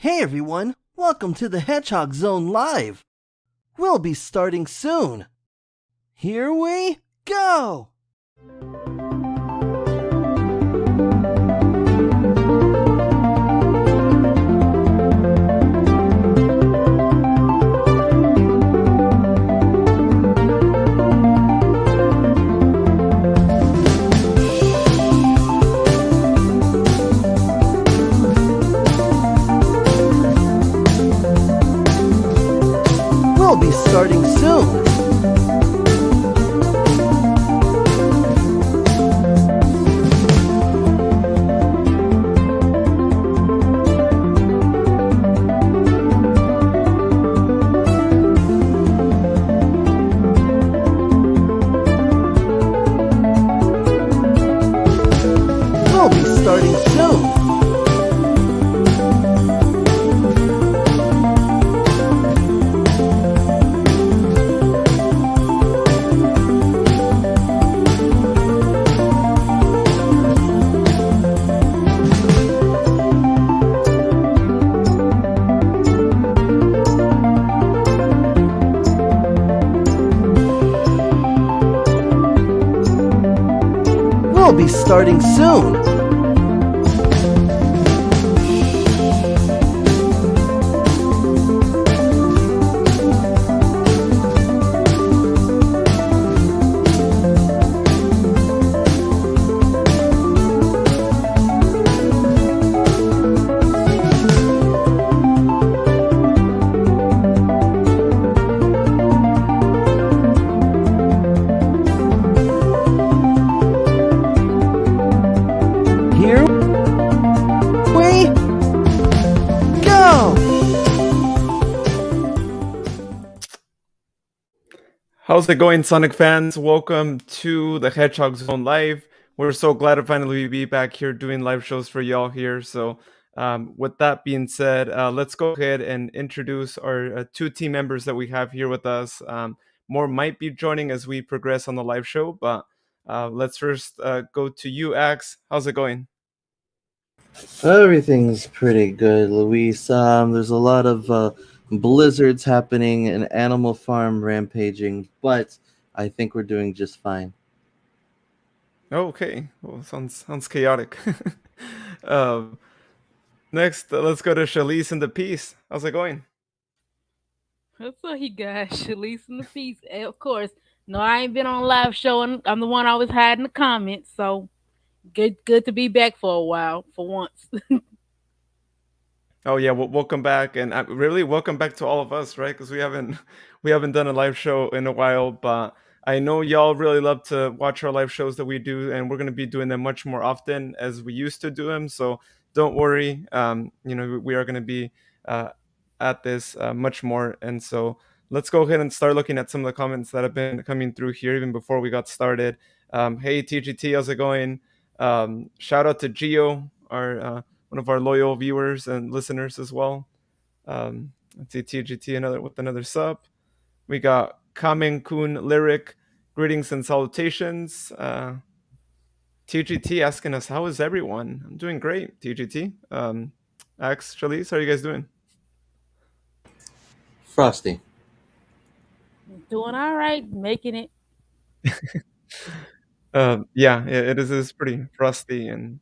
Hey everyone, welcome to the Hedgehog Zone Live. We'll be starting soon. Here we go! We'll be starting soon. We'll be starting soon. We'll be starting soon. Here we go! How's it going, Sonic fans? Welcome to the Hedgehog Zone Live. We're so glad to finally be back here doing live shows for y'all here. So, with that being said, let's go ahead and introduce our two team members that we have here with us. More might be joining as we progress on the live show, but let's first go to you, Axe. How's it going? Everything's pretty good, Luis. There's a lot of blizzards happening and Animal Farm rampaging, but I think we're doing just fine. Okay, well, sounds chaotic. um, Next, let's go to Shalise and the Peace. How's it going? That's all he got. Shalice in the piece. Of course. No, I ain't been on a live show, and I'm the one always hiding the comments. So good to be back for a while, for once. Oh yeah, well, welcome back, and really welcome back to all of us, right? Because we haven't we haven't done a live show in a while, but I know y'all really love to watch our live shows that we do, and we're gonna be doing them much more often as we used to do them. So don't worry, we are gonna be uh, at this much more, and so let's go ahead and start looking at some of the comments that have been coming through here even before we got started. Hey TGT, how's it going? Shout out to Geo, our one of our loyal viewers and listeners as well. Let's see, TGT another with another sub. We got Kamen Kun Lyric, greetings and salutations. TGT asking us, how is everyone? I'm doing great, TGT. Ax, Shalise, how are you guys doing? Frosty. Doing all right, making it. Yeah, it is pretty frosty in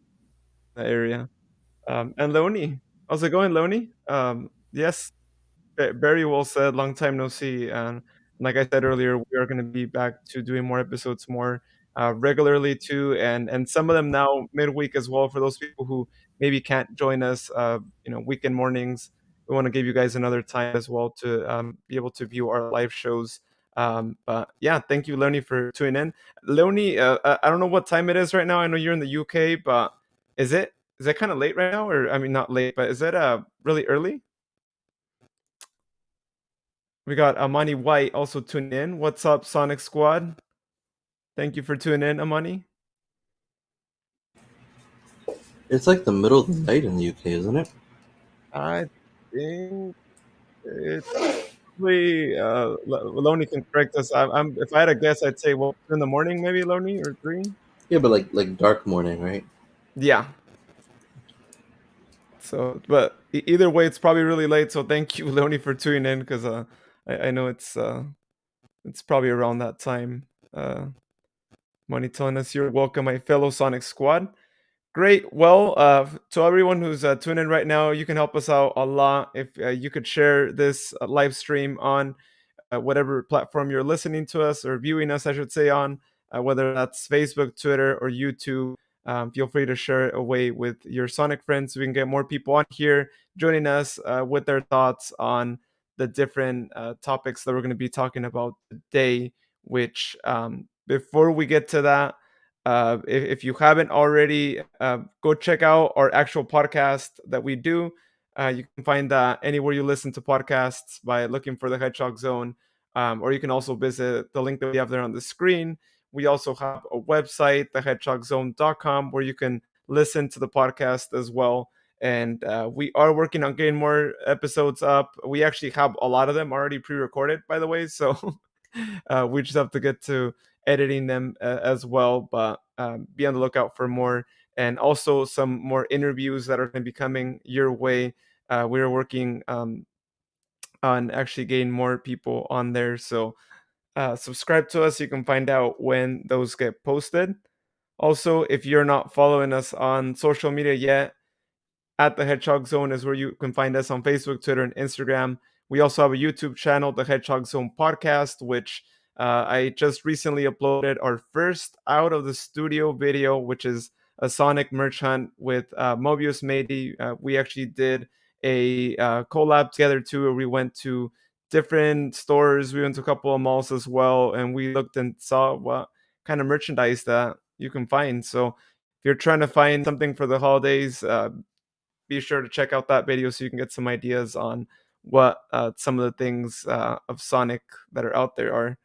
the area. And Leonie, how's it going, Leonie? Yes, very well said. Long time no see. And like I said earlier, we are going to be back to doing more episodes more regularly too, and some of them now midweek as well for those people who maybe can't join us. Weekend mornings. We want to give you guys another time as well to be able to view our live shows. But yeah, thank you, Leonie, for tuning in. Leonie, I don't know what time it is right now. I know you're in the UK, but is it kind of late right now, or I mean not late, but is it really early? We got Amani White also tuned in. What's up, Sonic Squad? Thank you for tuning in, Amani. It's like the middle of the night in the UK, isn't it? I think it's probably Loney can correct us. I'm if I had a guess, I'd say 2 in the morning, maybe Loney, or 3. Yeah, but like dark morning, right? Yeah. So, but either way, it's probably really late. So thank you, Leonie, for tuning in because I know it's probably around that time. Money telling us you're welcome, my fellow Sonic Squad. Great. Well, to everyone who's tuning in right now, you can help us out a lot if you could share this live stream on whatever platform you're listening to us or viewing us, I should say, on, whether that's Facebook, Twitter, or YouTube. Feel free to share it away with your Sonic friends so we can get more people on here joining us with their thoughts on the different topics that we're going to be talking about today. Which, before we get to that, if you haven't already, go check out our actual podcast that we do. You can find that anywhere you listen to podcasts by looking for the Hedgehog Zone, or you can also visit the link that we have there on the screen. We also have a website, thehedgehogzone.com, where you can listen to the podcast as well. And we are working on getting more episodes up. We actually have a lot of them already pre-recorded, by the way. So we just have to get to editing them as well. But be on the lookout for more, and also some more interviews that are going to be coming your way. We're working on actually getting more people on there. So subscribe to us. You can find out when those get posted. Also, if you're not following us on social media yet, at the Hedgehog Zone is where you can find us on Facebook, Twitter, and Instagram. We also have a YouTube channel, the Hedgehog Zone Podcast, which I just recently uploaded our first out of the studio video, which is a Sonic merch hunt with Mobius Matey. We actually did a collab together too, where we went to different stores. We went to a couple of malls as well, and we looked and saw what kind of merchandise that you can find. So if you're trying to find something for the holidays, be sure to check out that video so you can get some ideas on what some of the things of Sonic that are out there are.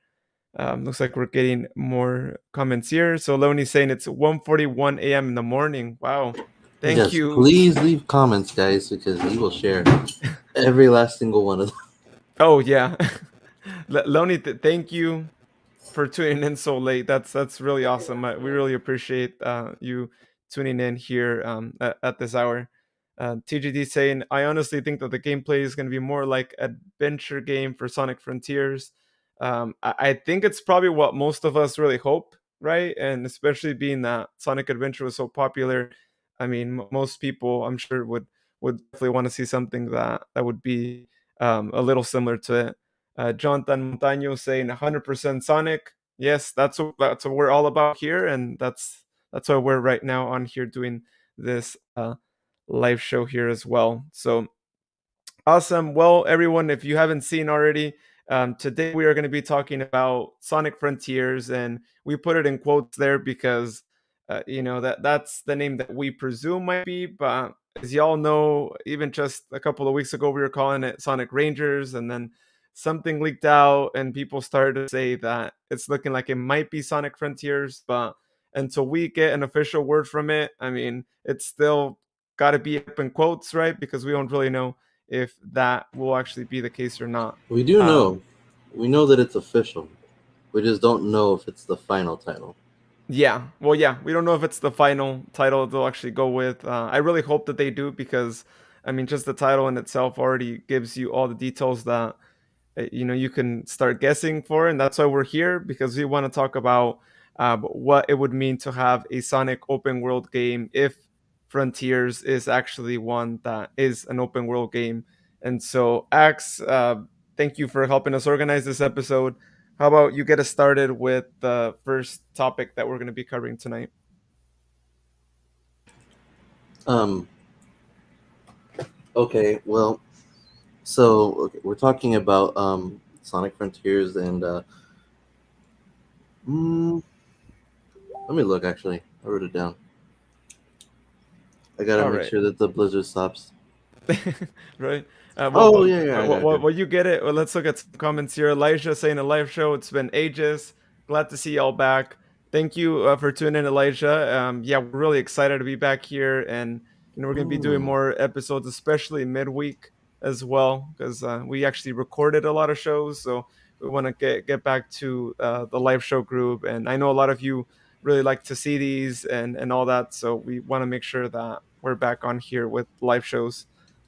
Looks like we're getting more comments here. So Loni's saying it's 1:41 a.m. in the morning. Wow. Thank Yes, you. please leave comments, guys, because we will share every last single one of them. Oh, yeah. Loni, thank you for tuning in so late. That's really awesome. We really appreciate you tuning in here at this hour. TGD saying, I honestly think that the gameplay is going to be more like adventure game for Sonic Frontiers. I think it's probably what most of us really hope, right? And especially being that Sonic Adventure was so popular, I mean, most people, I'm sure, would definitely want to see something that would be a little similar to it. Jonathan Montaño saying 100% Sonic. Yes, that's what we're all about here, and that's why we're right now on here doing this live show here as well. So awesome. Well, everyone, if you haven't seen already, today we are going to be talking about Sonic Frontiers, and we put it in quotes there because, that's the name that we presume might be. But as y'all know, even just a couple of weeks ago, we were calling it Sonic Rangers, and then something leaked out, and people started to say that it's looking like it might be Sonic Frontiers. But until we get an official word from it, I mean, it's still got to be up in quotes, right? Because we don't really know if that will actually be the case or not. We do Um, know. We know that it's official. We just don't know if it's the final title. yeah, well, yeah, we don't know if it's the final title they'll actually go with. I really hope that they do because, I mean, just the title in itself already gives you all the details that you can start guessing for, and that's why we're here because we want to talk about what it would mean to have a Sonic open world game if Frontiers is actually one that is an open world game. And so, Axe, thank you for helping us organize this episode. How about you get us started with the first topic that we're going to be covering tonight? Um. Okay. Well. So okay, we're talking about Sonic Frontiers, and mm, let me look. Actually, I wrote it down. I gotta All make right. sure that the blizzard stops. Right. Oh yeah, yeah, I got it. Well, you get it. Well, let's look at some comments here. Elijah saying a live show. It's been ages. Glad to see y'all back. Thank you for tuning in, Elijah. Yeah, we're really excited to be back here, and we're gonna be doing Mm. more episodes, especially midweek as well, because we actually recorded a lot of shows, so we want to get back to the live show group. And I know a lot of you really like to see these and all that, so we want to make sure that we're back on here with live shows.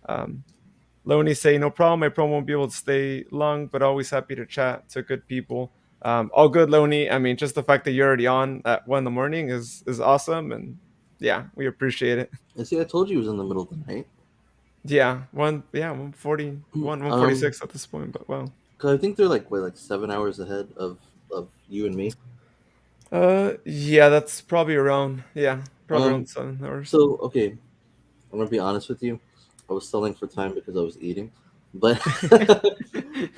Um, Loney say, no problem. My promo won't be able to stay long, but always happy to chat to good people. All good, Loney. I mean, just the fact that you're already on at 1 in the morning is awesome, and yeah, we appreciate it. And see, I told you it was in the middle of the night. Yeah, 141, 146 at this point, but wow. Cause I think they're like what, like 7 hours ahead of you and me. Yeah, that's probably Um, around 7 hours. so okay, I'm gonna be honest with you. I was selling for time because I was eating, but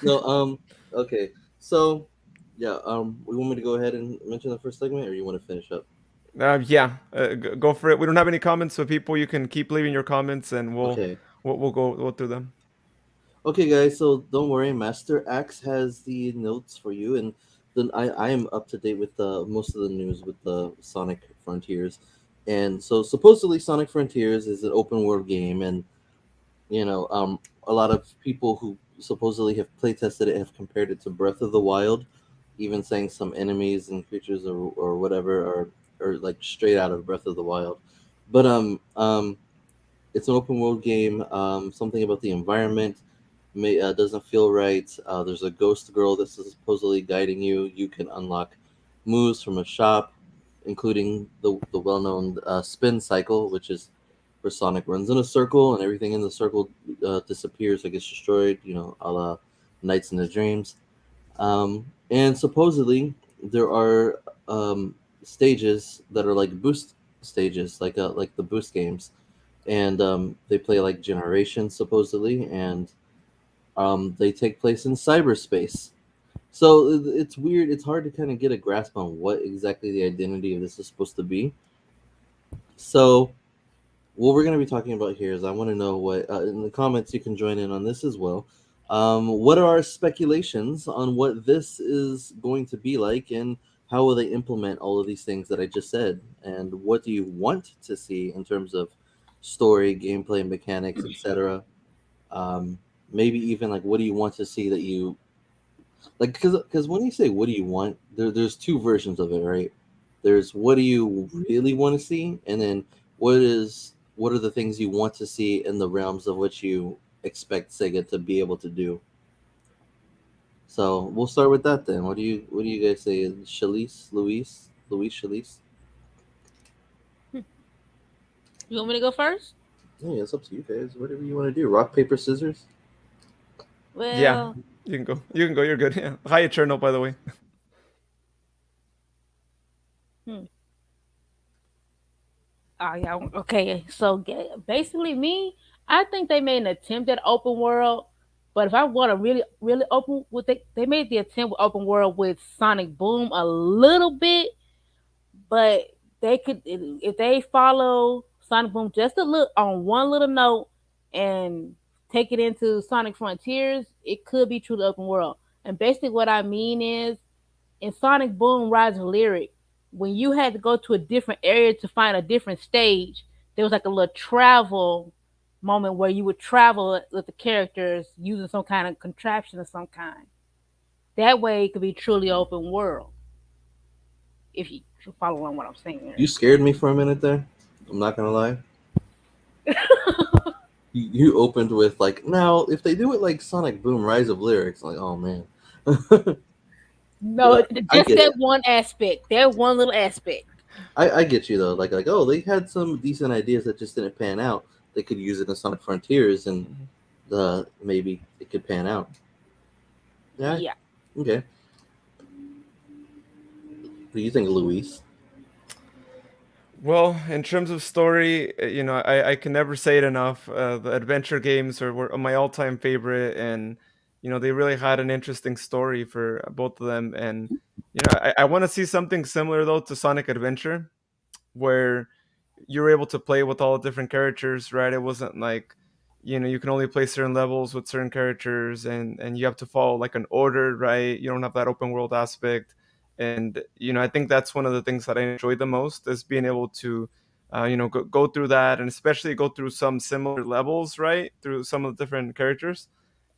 no. Okay. So yeah. We want me to go ahead and mention the first segment, or you want to finish up? Yeah, go for it. We don't have any comments, so people, you can keep leaving your comments, and Okay. we'll go through them. Okay, guys. So don't worry. Master Axe has the notes for you, and then I am up to date with most of the news with the Sonic Frontiers, and so supposedly Sonic Frontiers is an open world game, and a lot of people who supposedly have play tested it have compared it to Breath of the Wild, even saying some enemies and creatures or whatever are like straight out of Breath of the Wild. But it's an open world game. Something about the environment doesn't feel right. There's a ghost girl that's supposedly guiding you. You can unlock moves from a shop, including the well known spin cycle, which is where Sonic runs in a circle and everything in the circle disappears or gets destroyed. A la Nights in the Dreams. And supposedly there are stages that are like boost stages, like the boost games, and they play like generations supposedly, and they take place in cyberspace. So it's weird. It's hard to kind of get a grasp on what exactly the identity of this is supposed to be. So what we're going to be talking about here is I want to know what in the comments you can join in on this as well. What are our speculations on what this is going to be like, and how will they implement all of these things that I just said? And what do you want to see in terms of story, gameplay, mechanics, etc.? Um, Maybe even like what do you want to see that you like? Because when you say what do you want, there's two versions of it, right? There's what do you really want to see, and then what are the things you want to see in the realms of what you expect Sega to be able to do. So we'll start with that then. What do you guys say? Shalise, Luis Shalise? You want me to go first? Yeah, it's up to you guys. Whatever you want to do. Rock, paper, scissors. Yeah, Well, you can go. You can go. You're good. Yeah. Hi, Eternal, by the way. hmm. Oh yeah. Okay. So basically, I think they made an attempt at open world, but if I want to really, really open, with they made the attempt with open world with Sonic Boom a little bit, but they could if they follow Sonic Boom just a little on one little note and take it into Sonic Frontiers, it could be true to open world. And basically, what I mean is in Sonic Boom Rise of Lyric, when you had to go to a different area to find a different stage, there was like a little travel moment where you would travel with the characters using some kind of contraption of some kind. That way, it could be truly open world if you follow on what I'm saying You there. scared me for a minute there. I'm not gonna lie. You opened with like, now if they do it like Sonic Boom Rise of Lyrics, like, oh man. No, But I just get that it. one aspect, that one little aspect. I get you though. Like oh, they had some decent ideas that just didn't pan out. They could use it in Sonic Frontiers, and Mhm. maybe it could pan out. Yeah. Yeah. Okay. What do you think, Luis? Well, in terms of story, I can never say it enough. The adventure games were my all-time favorite, and they really had an interesting story for both of them. And I want to see something similar though to Sonic Adventure, where you were able to play with all the different characters, right? It wasn't like, you can only play certain levels with certain characters, and you have to follow like an order, right? You don't have that open world aspect. And I think that's one of the things that I enjoy the most is being able to go through that, and especially go through some similar levels, right, through some of the different characters,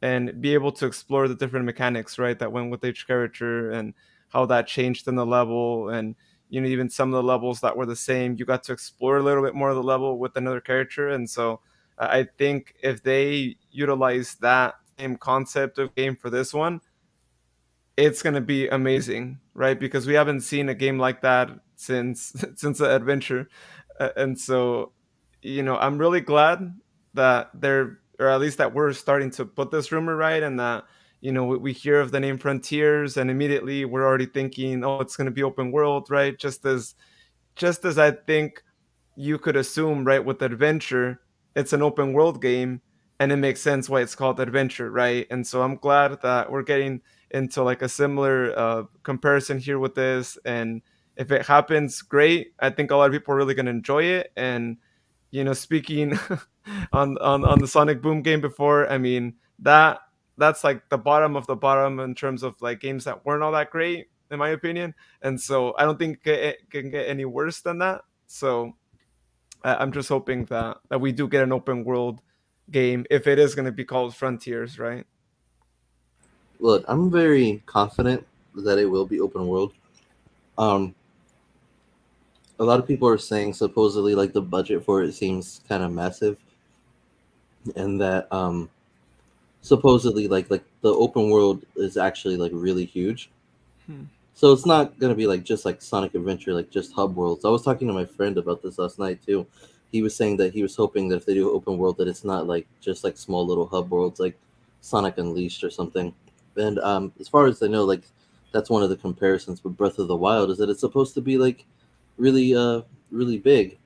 and be able to explore the different mechanics, right, that went with each character, and how that changed in the level. And even some of the levels that were the same, you got to explore a little bit more of the level with another character. And so I think if they utilize that same concept of game for this one, it's gonna be amazing, right? Because we haven't seen a game like that since since the adventure, and so I'm really glad that they're, or at least that we're starting to put this rumor right, and that we hear of the name Frontiers, and immediately we're already thinking, oh, it's gonna be open world, right? Just as I think you could assume, right, with adventure, it's an open world game, and it makes sense why it's called adventure, right? And so I'm glad that we're getting into like a similar comparison here with this. And if it happens, great. I think a lot of people are really going to enjoy it. And speaking on the Sonic Boom game before, I mean that's like the bottom of the bottom in terms of like games that weren't all that great in my opinion. And so I don't think it can get any worse than that. So I'm just hoping that we do get an open world game if it is going to be called Frontiers, right? Look, I'm very confident that it will be open world. Um, a lot of people are saying supposedly like the budget for it seems kind of massive, and that supposedly like the open world is actually like really huge. Hmm. So it's not gonna be like just like Sonic Adventure, like just hub worlds. I was talking to my friend about this last night too. He was saying that he was hoping that if they do open world, that it's not like just like small little hub worlds like Sonic Unleashed or something. And as far as I know, like that's one of the comparisons with Breath of the Wild is that it's supposed to be like really really big.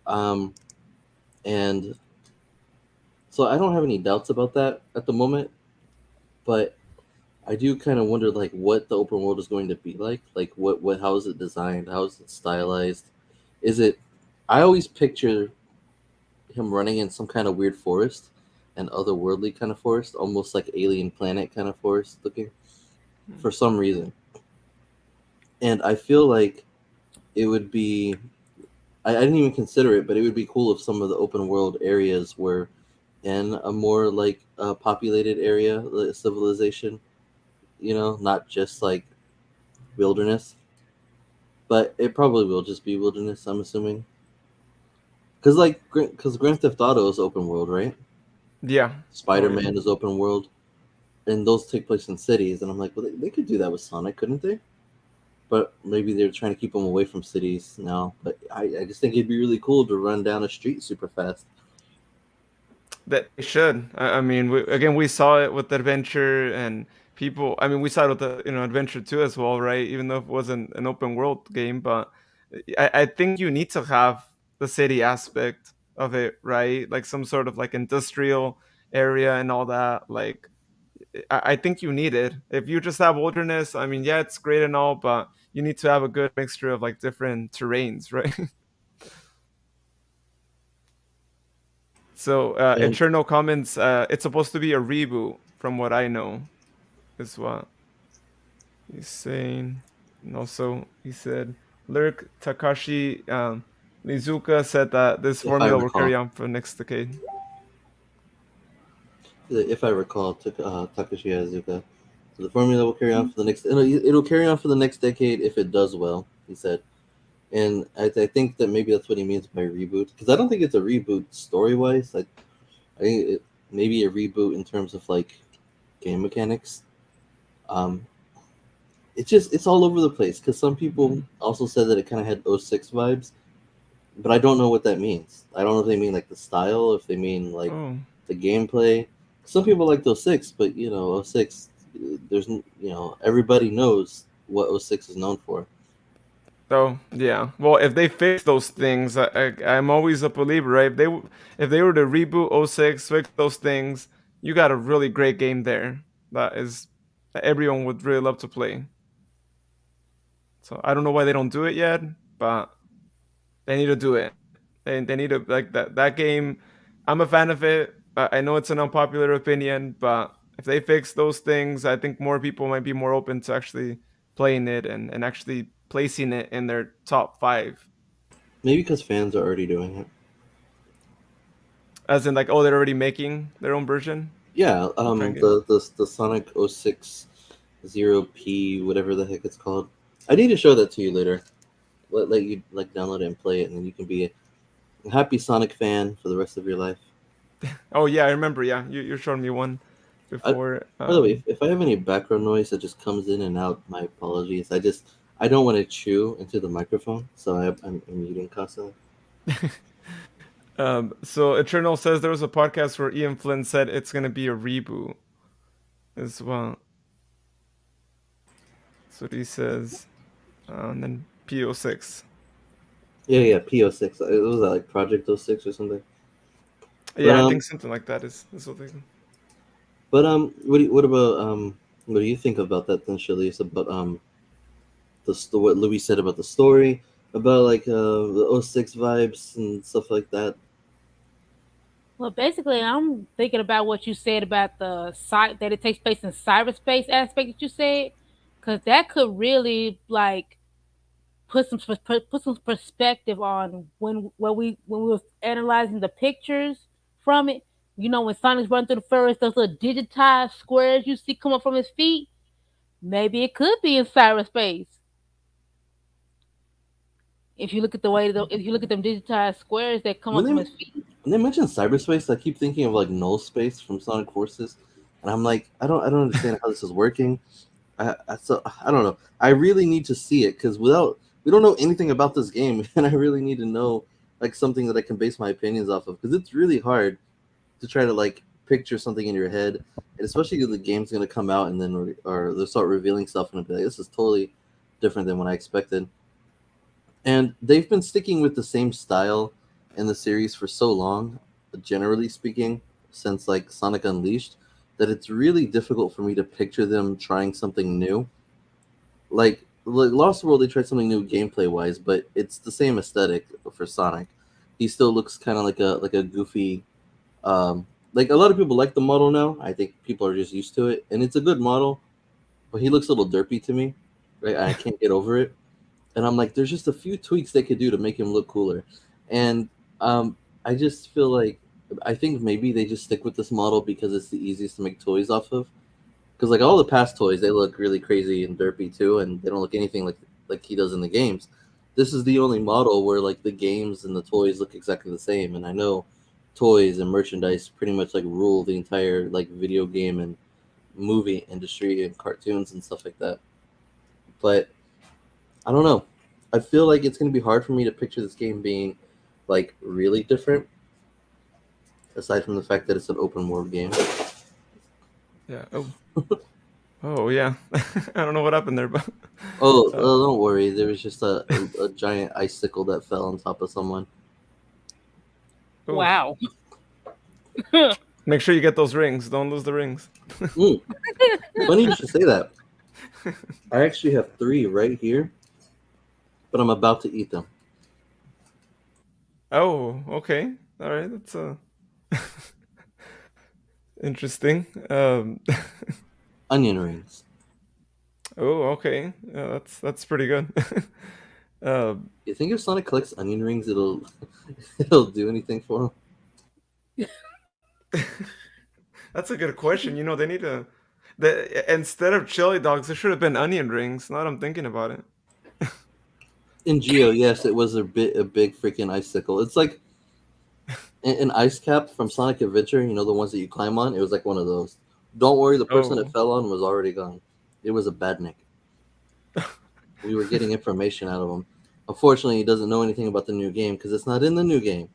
Um, and so I don't have any doubts about that at the moment, but I do kind of wonder like what the open world is going to be like what how is it designed, how is it stylized, is it? I always picture him running in some kind of weird forest, an otherworldly kind of forest, almost like Alien Planet kind of forest looking Hmm. for some reason, and I feel like it would be. I didn't even consider it, but it would be cool if some of the open world areas were in a more like populated area, like civilization. Not just like wilderness. But it probably will just be wilderness. I'm assuming, because because Grand Theft Auto is open world, right? Yeah. Oh Spider yeah. Man is open world, and those take place in cities. And I'm like, well, they could do that with Sonic, couldn't they? But maybe they're trying to keep them away from cities now. But I just think it'd be really cool to run down a street super fast. That they should. I mean, again, we saw it with Adventure and people. I mean, we saw it with the Adventure 2 as well, right? Even though it wasn't an open world game, but I think you need to have the city aspect of it, right? Like some sort of like industrial area and all that. Like I think you need it. If you just have wilderness, I mean, yeah, it's great and all, but you need to have a good mixture of like different terrains, right? So And Eternal comments, it's supposed to be a reboot, from what I know, is what he's saying. And also, he said, Lurk Takashi Lizuka said that this if I formula will carry recall, on for next decade. Takashi Iizuka, so the formula will carry on for the next. It'll carry on for the next decade if it does well. He said. And I think that maybe that's what he means by reboot, because I don't think it's a reboot story wise. I think maybe a reboot in terms of like game mechanics. Um, it's all over the place because some people Mhm. also said that it kind of had '06 vibes, but I don't know what that means. I don't know if they mean like the style, if they mean like Oh, the gameplay. Some people like '06, but '06, everybody knows what '06 is known for. so yeah. Well, if they fix those things, I'm always a believer, right? If they were to reboot '06, fix those things, you got a really great game there. That everyone would really love to play. So I don't know why they don't do it yet, but they need to do it. They need to like that game. I'm a fan of it. I know it's an unpopular opinion, but if they fix those things, I think more people might be more open to actually playing it and actually placing it in their top five. Maybe because fans are already doing it. As in, like, oh, they're already making their own version. Yeah, I'm trying to get. the Sonic '06 Zero P, whatever the heck it's called. I need to show that to you later. Let you like download it and play it, and then you can be a happy Sonic fan for the rest of your life. Oh yeah, I remember. Yeah, you showed me one I, before. by the way, if I have any background noise that just comes in and out, my apologies. I don't want to chew into the microphone, so I'm muting constantly. So Eternal says there was a podcast where Ian Flynn said it's gonna be a reboot as well. That's what he says. And then PO6. Yeah, yeah, PO6. It was like Project 06 or something. But Yeah, I think something like that is what they. what about what do you think about that then, Shalice? About what Louis said about the story, about like the '06 vibes and stuff like that. Well, basically, I'm thinking about what you said about the site that it takes place in cyberspace aspect that you said, because that could really like put some perspective on when we were analyzing the pictures from it. You know, when Sonic's running through the forest, those little digitized squares you see come up from his feet. Maybe it could be in cyberspace. If you look at if you look at them digitized squares that come When up they from his feet. when they mention cyberspace, I keep thinking of like null space from Sonic Forces, and I'm like, I don't understand how this is working. I don't know. I really need to see it because without we don't know anything about this game, and I really need to know like something that I can base my opinions off of because it's really hard to try to like picture something in your head, and especially if the game's gonna come out and then or they'll start revealing stuff and I'll be like, this is totally different than what I expected. And they've been sticking with the same style in the series for so long, generally speaking, since like Sonic Unleashed, that it's really difficult for me to picture them trying something new. Like Lost World, they tried something new gameplay wise, but it's the same aesthetic for Sonic. He still looks kind of like a goofy. Like a lot of people like the model now. I think people are just used to it, and it's a good model. But he looks a little derpy to me. Right, I can't get over it. And I'm like, there's just a few tweaks they could do to make him look cooler. And I just feel like I think maybe they just stick with this model because it's the easiest to make toys off of. Because like all the past toys, they look really crazy and derpy too, and they don't look anything like he does in the games. This is the only model where like the games and the toys look exactly the same. And I know toys and merchandise pretty much like rule the entire like video game and movie industry and cartoons and stuff like that. But I don't know. I feel like it's going to be hard for me to picture this game being like really different, aside from the fact that it's an open world game. Yeah. Oh yeah. I don't know what happened there, but Oh, uh, don't worry. There was just a giant icicle that fell on top of someone. oh, Wow. make sure you get those rings. Don't lose the rings. Mm, funny you should say that. I actually have three right here, but I'm about to eat them. Oh, okay. All right. That's interesting. Onion rings. Oh, okay. Yeah, that's pretty good. uh, You think if Sonic collects onion rings, it'll it'll do anything for him? that's a good question. They need to. Instead of chili dogs, there should have been onion rings. Now that I'm thinking about it. In Geo, yes, it was a big freaking icicle. It's like an ice cap from Sonic Adventure, you know, the ones that you climb on, it was like one of those. Don't worry, the person it Oh, fell on was already gone. It was a badnik. We were getting information out of him. Unfortunately, he doesn't know anything about the new game because it's not in the new game.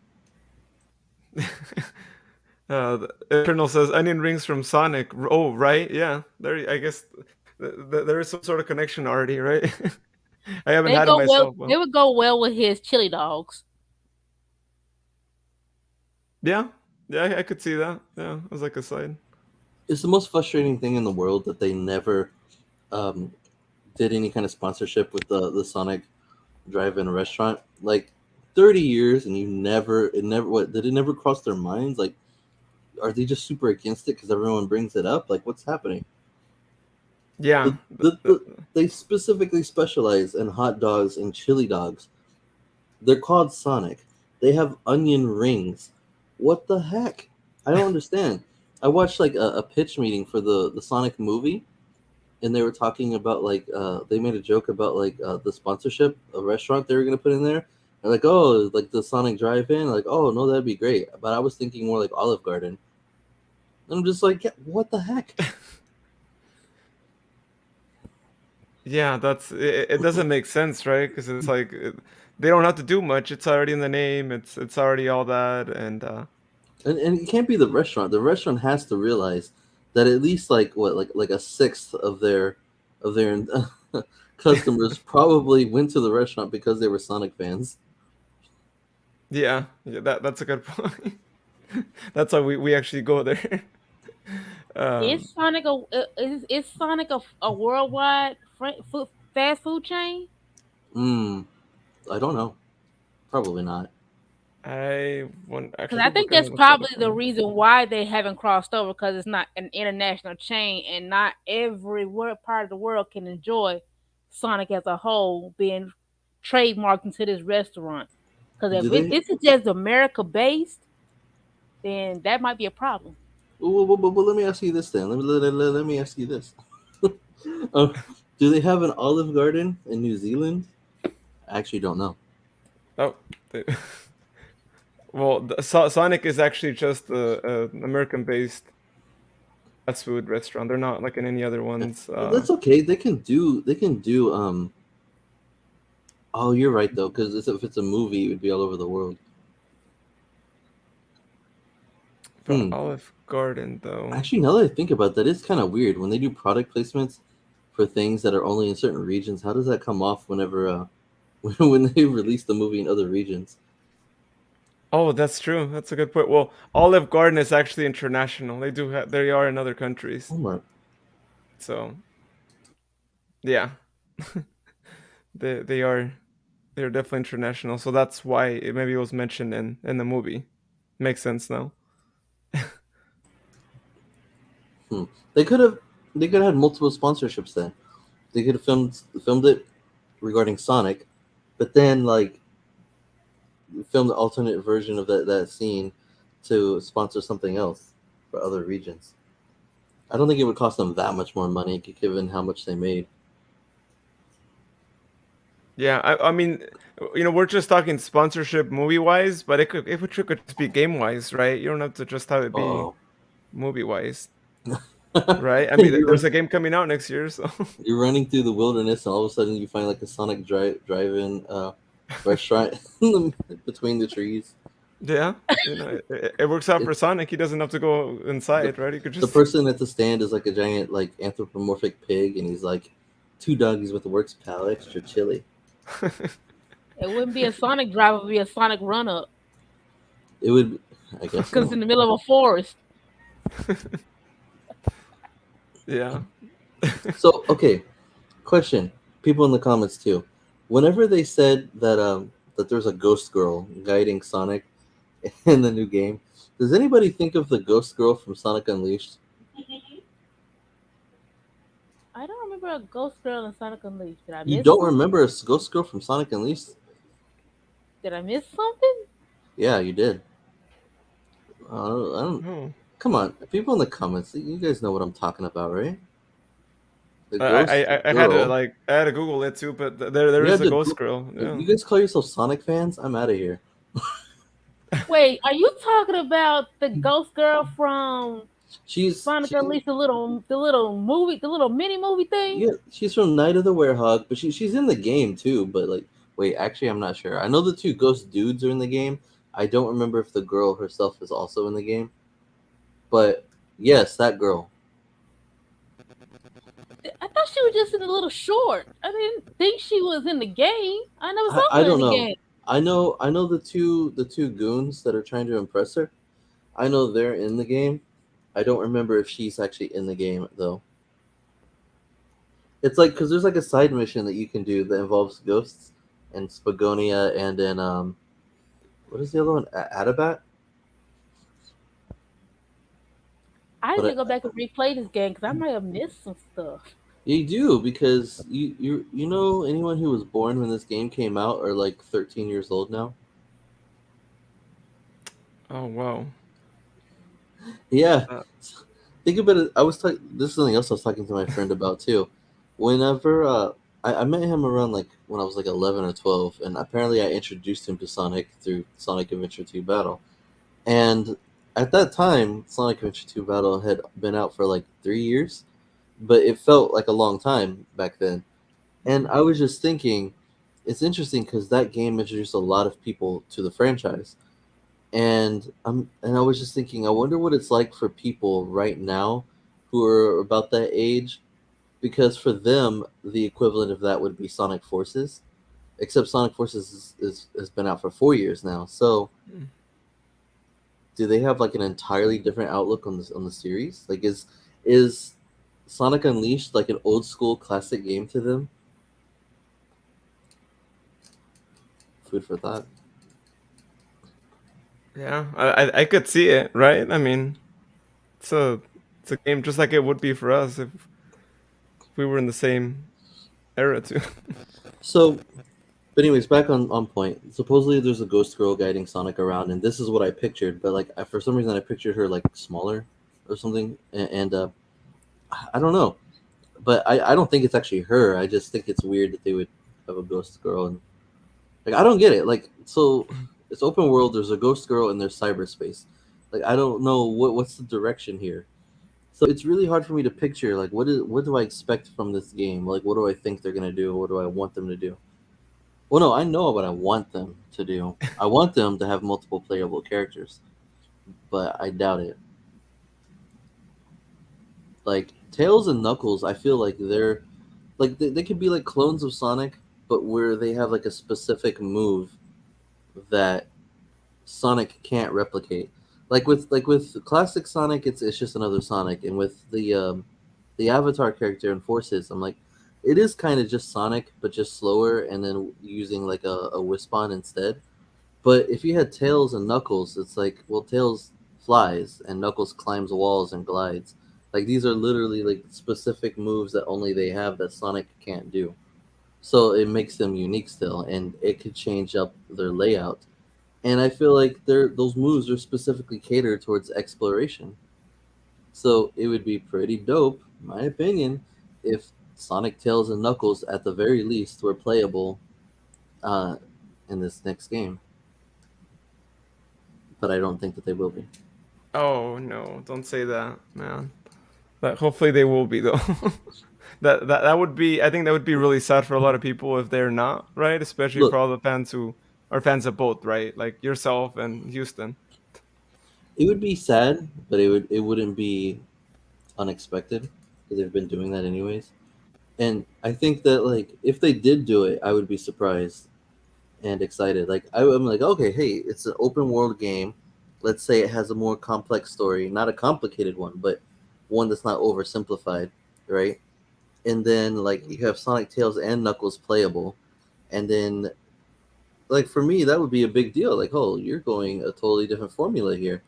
Eternal says onion rings from Sonic. Oh, right, yeah. There, I guess there is some sort of connection already, right? I haven't They had it go well. myself, They but would go well with his chili dogs. yeah, yeah, I could see that. Yeah, as like a side. It's the most frustrating thing in the world that they never um, did any kind of sponsorship with the Sonic Drive-In restaurant. Like 30 years, and it never, what, did it never cross their minds? Like, are they just super against it because everyone brings it up? Like, what's happening? Yeah, They specifically specialize in hot dogs and chili dogs. They're called Sonic. They have onion rings. What the heck? I don't understand. I watched like a pitch meeting for the Sonic movie, and they were talking about like they made a joke about like the sponsorship, a restaurant they were gonna put in there, And like, oh, like the Sonic Drive-In, like, oh no, that'd be great. But I was thinking more like Olive Garden. And I'm just like, yeah, what the heck? Yeah, it doesn't make sense, right? Because it's like they don't have to do much. It's already in the name. It's already all that, and And it can't be the restaurant. The restaurant has to realize that at least like what like a sixth of their customers probably went to the restaurant because they were Sonic fans. yeah, that's a good point. That's why we actually go there. Is um, Sonic is Sonic a worldwide fast food chain? Hmm. I don't know. Probably not. Because actually I we're think gonna that's look that probably up right the now. reason why they haven't crossed over, because it's not an international chain, and not every part of the world can enjoy Sonic as a whole being trademarked into this restaurant. Because Do if they? this is just America based, then that might be a problem. Well, let me ask you this then. Let me ask you this. uh, do they have an Olive Garden in New Zealand? I actually don't know. Oh, they, well, Sonic is actually just a American-based fast food restaurant. They're not like in any other ones. That's okay. They can do. Oh, you're right though, because if it's a movie, it would be all over the world. But Hmm. Olive Garden though. Actually, now that I think about that, it's kind of weird when they do product placements for things that are only in certain regions. How does that come off whenever when they release the movie in other regions? Oh, that's true. That's a good point. Well, Olive Garden is actually international. They are in other countries. Oh my. So yeah, they are they're definitely international. So that's why maybe it was mentioned in the movie. Makes sense now. Hmm. They could have they could have had multiple sponsorships then. They could have filmed it regarding Sonic, but then like filmed the alternate version of that scene to sponsor something else for other regions. I don't think it would cost them that much more money given how much they made. Yeah, I mean, we're just talking sponsorship movie wise, but it could just be game wise, right? You don't have to just have it be Oh, movie wise, right? I mean, you're there's a game coming out next year, so you're running through the wilderness, and all of a sudden you find like a Sonic drive-in restaurant between the trees. yeah, it works out It, for Sonic. He doesn't have to go the inside, right? He could the just person at the stand is like a giant like anthropomorphic pig, and he's like, two doggies with the works pal, extra chili. It wouldn't be a Sonic drive; it would be a Sonic run up, It would, I guess because it's so. in the middle of a forest. yeah. So okay, question. People in the comments too. Whenever they said that there's a ghost girl guiding Sonic in the new game, does anybody think of the ghost girl from Sonic Unleashed? I don't remember a Ghost Girl in Sonic Unleashed. Did I You miss don't some? remember a ghost girl from Sonic Unleashed? Did I miss something? Yeah, you did. I don't. Oh. Come on, people in the comments. You guys know what I'm talking about, right? The I, ghost I had to girl. like I had to Google it too, but there You is had a to. ghost girl. Yeah. You guys call yourself Sonic fans? I'm out of here. Wait, are you talking about the Ghost Girl from Sonic She Unleashed, the little movie, the little mini movie thing? yeah, she's from Night of the Werehog, but she's in the game too. But like, wait, actually, I'm not sure. I know the two ghost dudes are in the game. I don't remember if the girl herself is also in the game. But yes, that girl. I thought she was just in a little short. I didn't think she was in the game. I never saw I her in don't the know. game. I know the two goons that are trying to impress her. I know they're in the game. I don't remember if she's actually in the game though. It's like because there's like a side mission that you can do that involves ghosts and Spagonia and then what is the other one? Adabat. I need to But go back and replay this game because I might have missed some stuff. you do because you know anyone who was born when this game came out are like 13 years old now. Oh wow. Yeah, Uh, think about it. I was talking. This is something else I was talking to my friend about too. Whenever I met him around like when I was like 11 or 12, and apparently I introduced him to Sonic through Sonic Adventure 2 Battle. And at that time, Sonic Adventure 2 Battle had been out for like 3 years, but it felt like a long time back then. And Mhm. I was just thinking, it's interesting because that game introduced a lot of people to the franchise. And I was just thinking, I wonder what it's like for people right now who are about that age, because for them the equivalent of that would be Sonic Forces, except Sonic Forces has been out for 4 years now. So Mm. do they have like an entirely different outlook on the series? Like is Sonic Unleashed like an old school classic game to them? Food for thought. Yeah, I could see it, right? I mean, it's a game just like it would be for us if we were in the same era too. So, but anyways, back on point. Supposedly there's a ghost girl guiding Sonic around, and this is what I pictured. But like for some reason I pictured her like smaller or something, and I don't know. But I don't think it's actually her. I just think it's weird that they would have a ghost girl, and like I don't get it. Like so, it's open world. There's a ghost girl and there's cyberspace. Like I don't know what's the direction here. So it's really hard for me to picture like what do I expect from this game? Like what do I think they're gonna do? What do I want them to do? Well, no, I know what I want them to do. I want them to have multiple playable characters, but I doubt it. Like Tails and Knuckles, I feel like they're like they could be like clones of Sonic, but where they have like a specific move that Sonic can't replicate. Like with classic Sonic, it's just another Sonic, and with the Avatar character in Forces, I'm like, it is kind of just Sonic, but just slower, and then using like a Wispon instead. But if you had Tails and Knuckles, it's like, well, Tails flies and Knuckles climbs walls and glides. Like these are literally like specific moves that only they have that Sonic can't do. So it makes them unique still, and it could change up their layout. And I feel like those moves are specifically catered towards exploration. So it would be pretty dope, in my opinion, if Sonic, Tails, and Knuckles at the very least were playable uh, in this next game. But I don't think that they will be. Oh no, don't say that, man. But hopefully they will be though. That would be, I think that would be really sad for a lot of people if they're not, right? Especially for Look, all the fans who are fans of both, right? Like yourself and Houston. it would be sad, but it wouldn't be unexpected because they've been doing that anyways. And I think that like if they did do it, I would be surprised and excited. Like I'm like, okay, hey, it's an open world game. Let's say it has a more complex story, not a complicated one, but one that's not oversimplified, right? And then like you have Sonic, Tails, and Knuckles playable, and then like for me that would be a big deal. Like, oh, you're going a totally different formula here.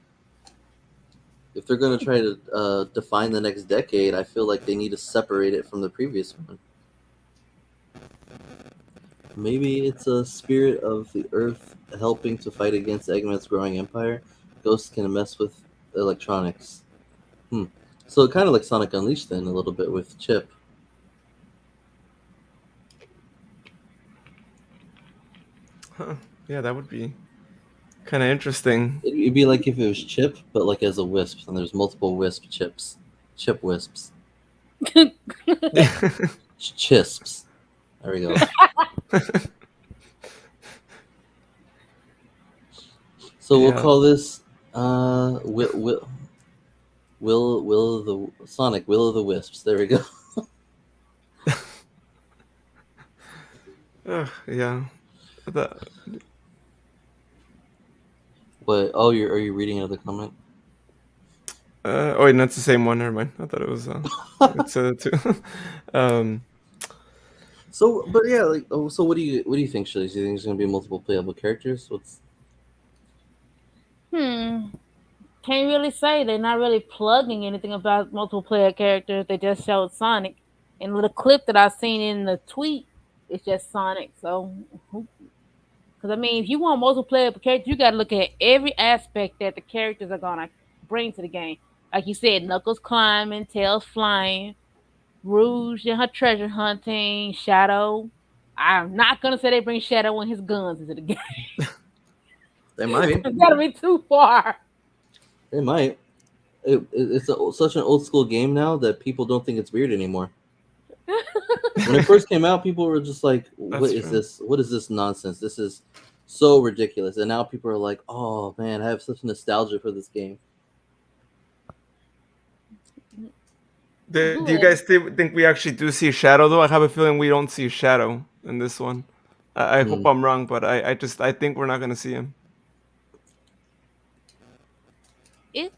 If they're going to try to define the next decade, I feel like they need to separate it from the previous one. Maybe it's a spirit of the Earth helping to fight against Eggman's growing empire. Ghosts can mess with electronics. Hmm. So kind of like Sonic Unleashed then, a little bit with Chip. Huh. Yeah, that would be kind of interesting. It'd be like if it was Chip, but like as a wisp, and there's multiple wisp chips. Chip wisps. Chisps. There we go. So we'll Yeah. call this Will of the Sonic Will of the Wisps. There we go. Yeah. That, But oh, you're are you reading another comment? oh, wait, that's the same one. Never mind. I thought it was. It's two. um, So, but yeah, like, oh, so what do you think, Shirley? Do you think there's gonna be multiple playable characters? What's Hmm. Can't really say. They're not really plugging anything about multiple player characters. They just showed Sonic. And the clip that I seen in the tweet, it's just Sonic. So, because I mean, if you want multiplayer characters, you got to look at every aspect that the characters are gonna bring to the game. Like you said, Knuckles climbing, Tails flying. Rouge and her treasure hunting, Shadow. I'm not gonna say they bring Shadow and his guns into the game. They might. That'll be too far. They might. Such an old school game now that people don't think it's weird anymore. When it first came out, people were just like, "What That's is true. this? What is this nonsense? This is so ridiculous." And now people are like, "Oh man, I have such nostalgia for this game." Do you Good. guys think we actually do see Shadow though? I have a feeling we don't see Shadow in this one. I hope Hmm. I'm wrong, but I think we're not gonna see him. It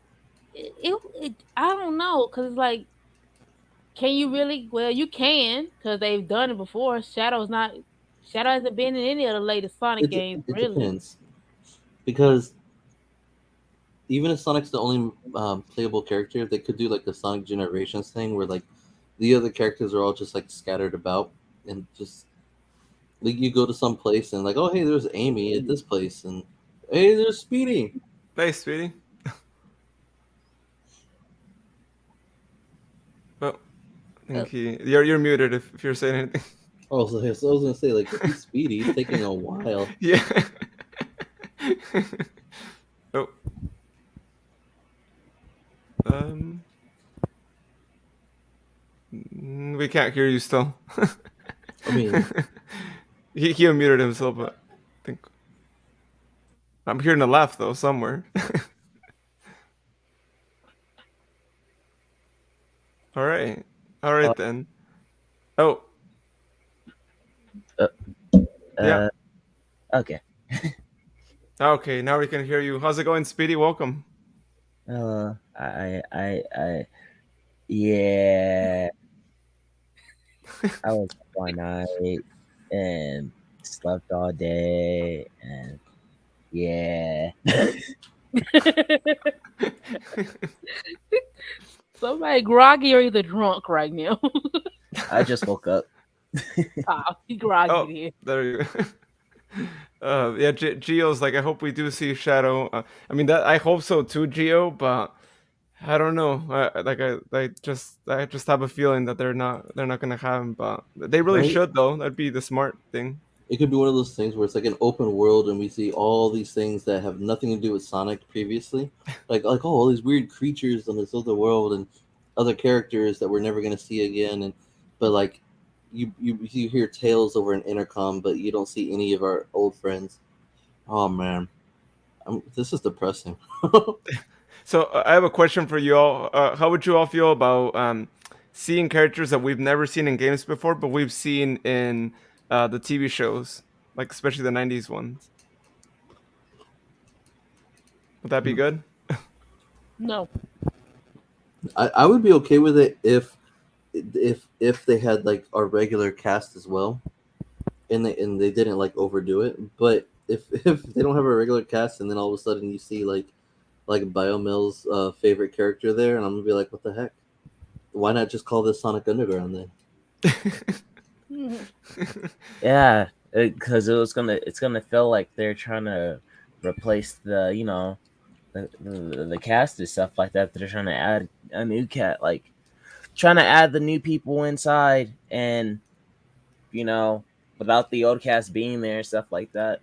I don't know, cause it's like, can you really? Well, you can, cause they've done it before. Shadow hasn't been in any of the latest Sonic games, It really. depends because even if Sonic's the only playable character, they could do like the Sonic Generations thing where like the other characters are all just like scattered about and just like you go to some place and like, oh hey, there's Amy at this place and hey, there's Speedy. Hey, sweetie. Oh, I Uh, think you're muted if you're saying anything. Oh, so I was gonna say like if he's Speedy, he's taking a while. Yeah. Oh. Um. We can't hear you still. I mean, He unmuted himself, but I think I'm hearing a laugh though somewhere. All right. All Oh, right then. Oh, uh, yeah. uh, okay. Okay, now we can hear you. How's it going, Speedy? Welcome. Yeah, I was up all night and slept all day, and yeah, Somebody groggy or either drunk right now. I just woke up. Oh, he groggy Oh, there. there you go. Yeah, Geo's like, I hope we do see Shadow. I mean, that I hope so too, Geo. But I don't know. I just have a feeling that they're not gonna have him. But they really right? should though. That'd be the smart thing. It could be one of those things where it's like an open world and we see all these things that have nothing to do with Sonic previously. Like oh, all these weird creatures on this other world and other characters that we're never gonna see again and but like you hear tales over an intercom but you don't see any of our old friends. Oh man. This is depressing. So I have a question for you all. How would you all feel about seeing characters that we've never seen in games before, but we've seen in the TV shows, like especially the '90s ones? Would that be good? No. I would be okay with it if they had like our regular cast as well and they didn't like overdo it. But if they don't have a regular cast and then all of a sudden you see like Biomill's favorite character there, and I'm gonna be like, what the heck? Why not just call this Sonic Underground then? Mhm. Yeah, because it's gonna feel like they're trying to replace the cast and stuff like that. They're trying to add a new cat, like trying to add the new people inside, and you know, without the old cast being there and stuff like that,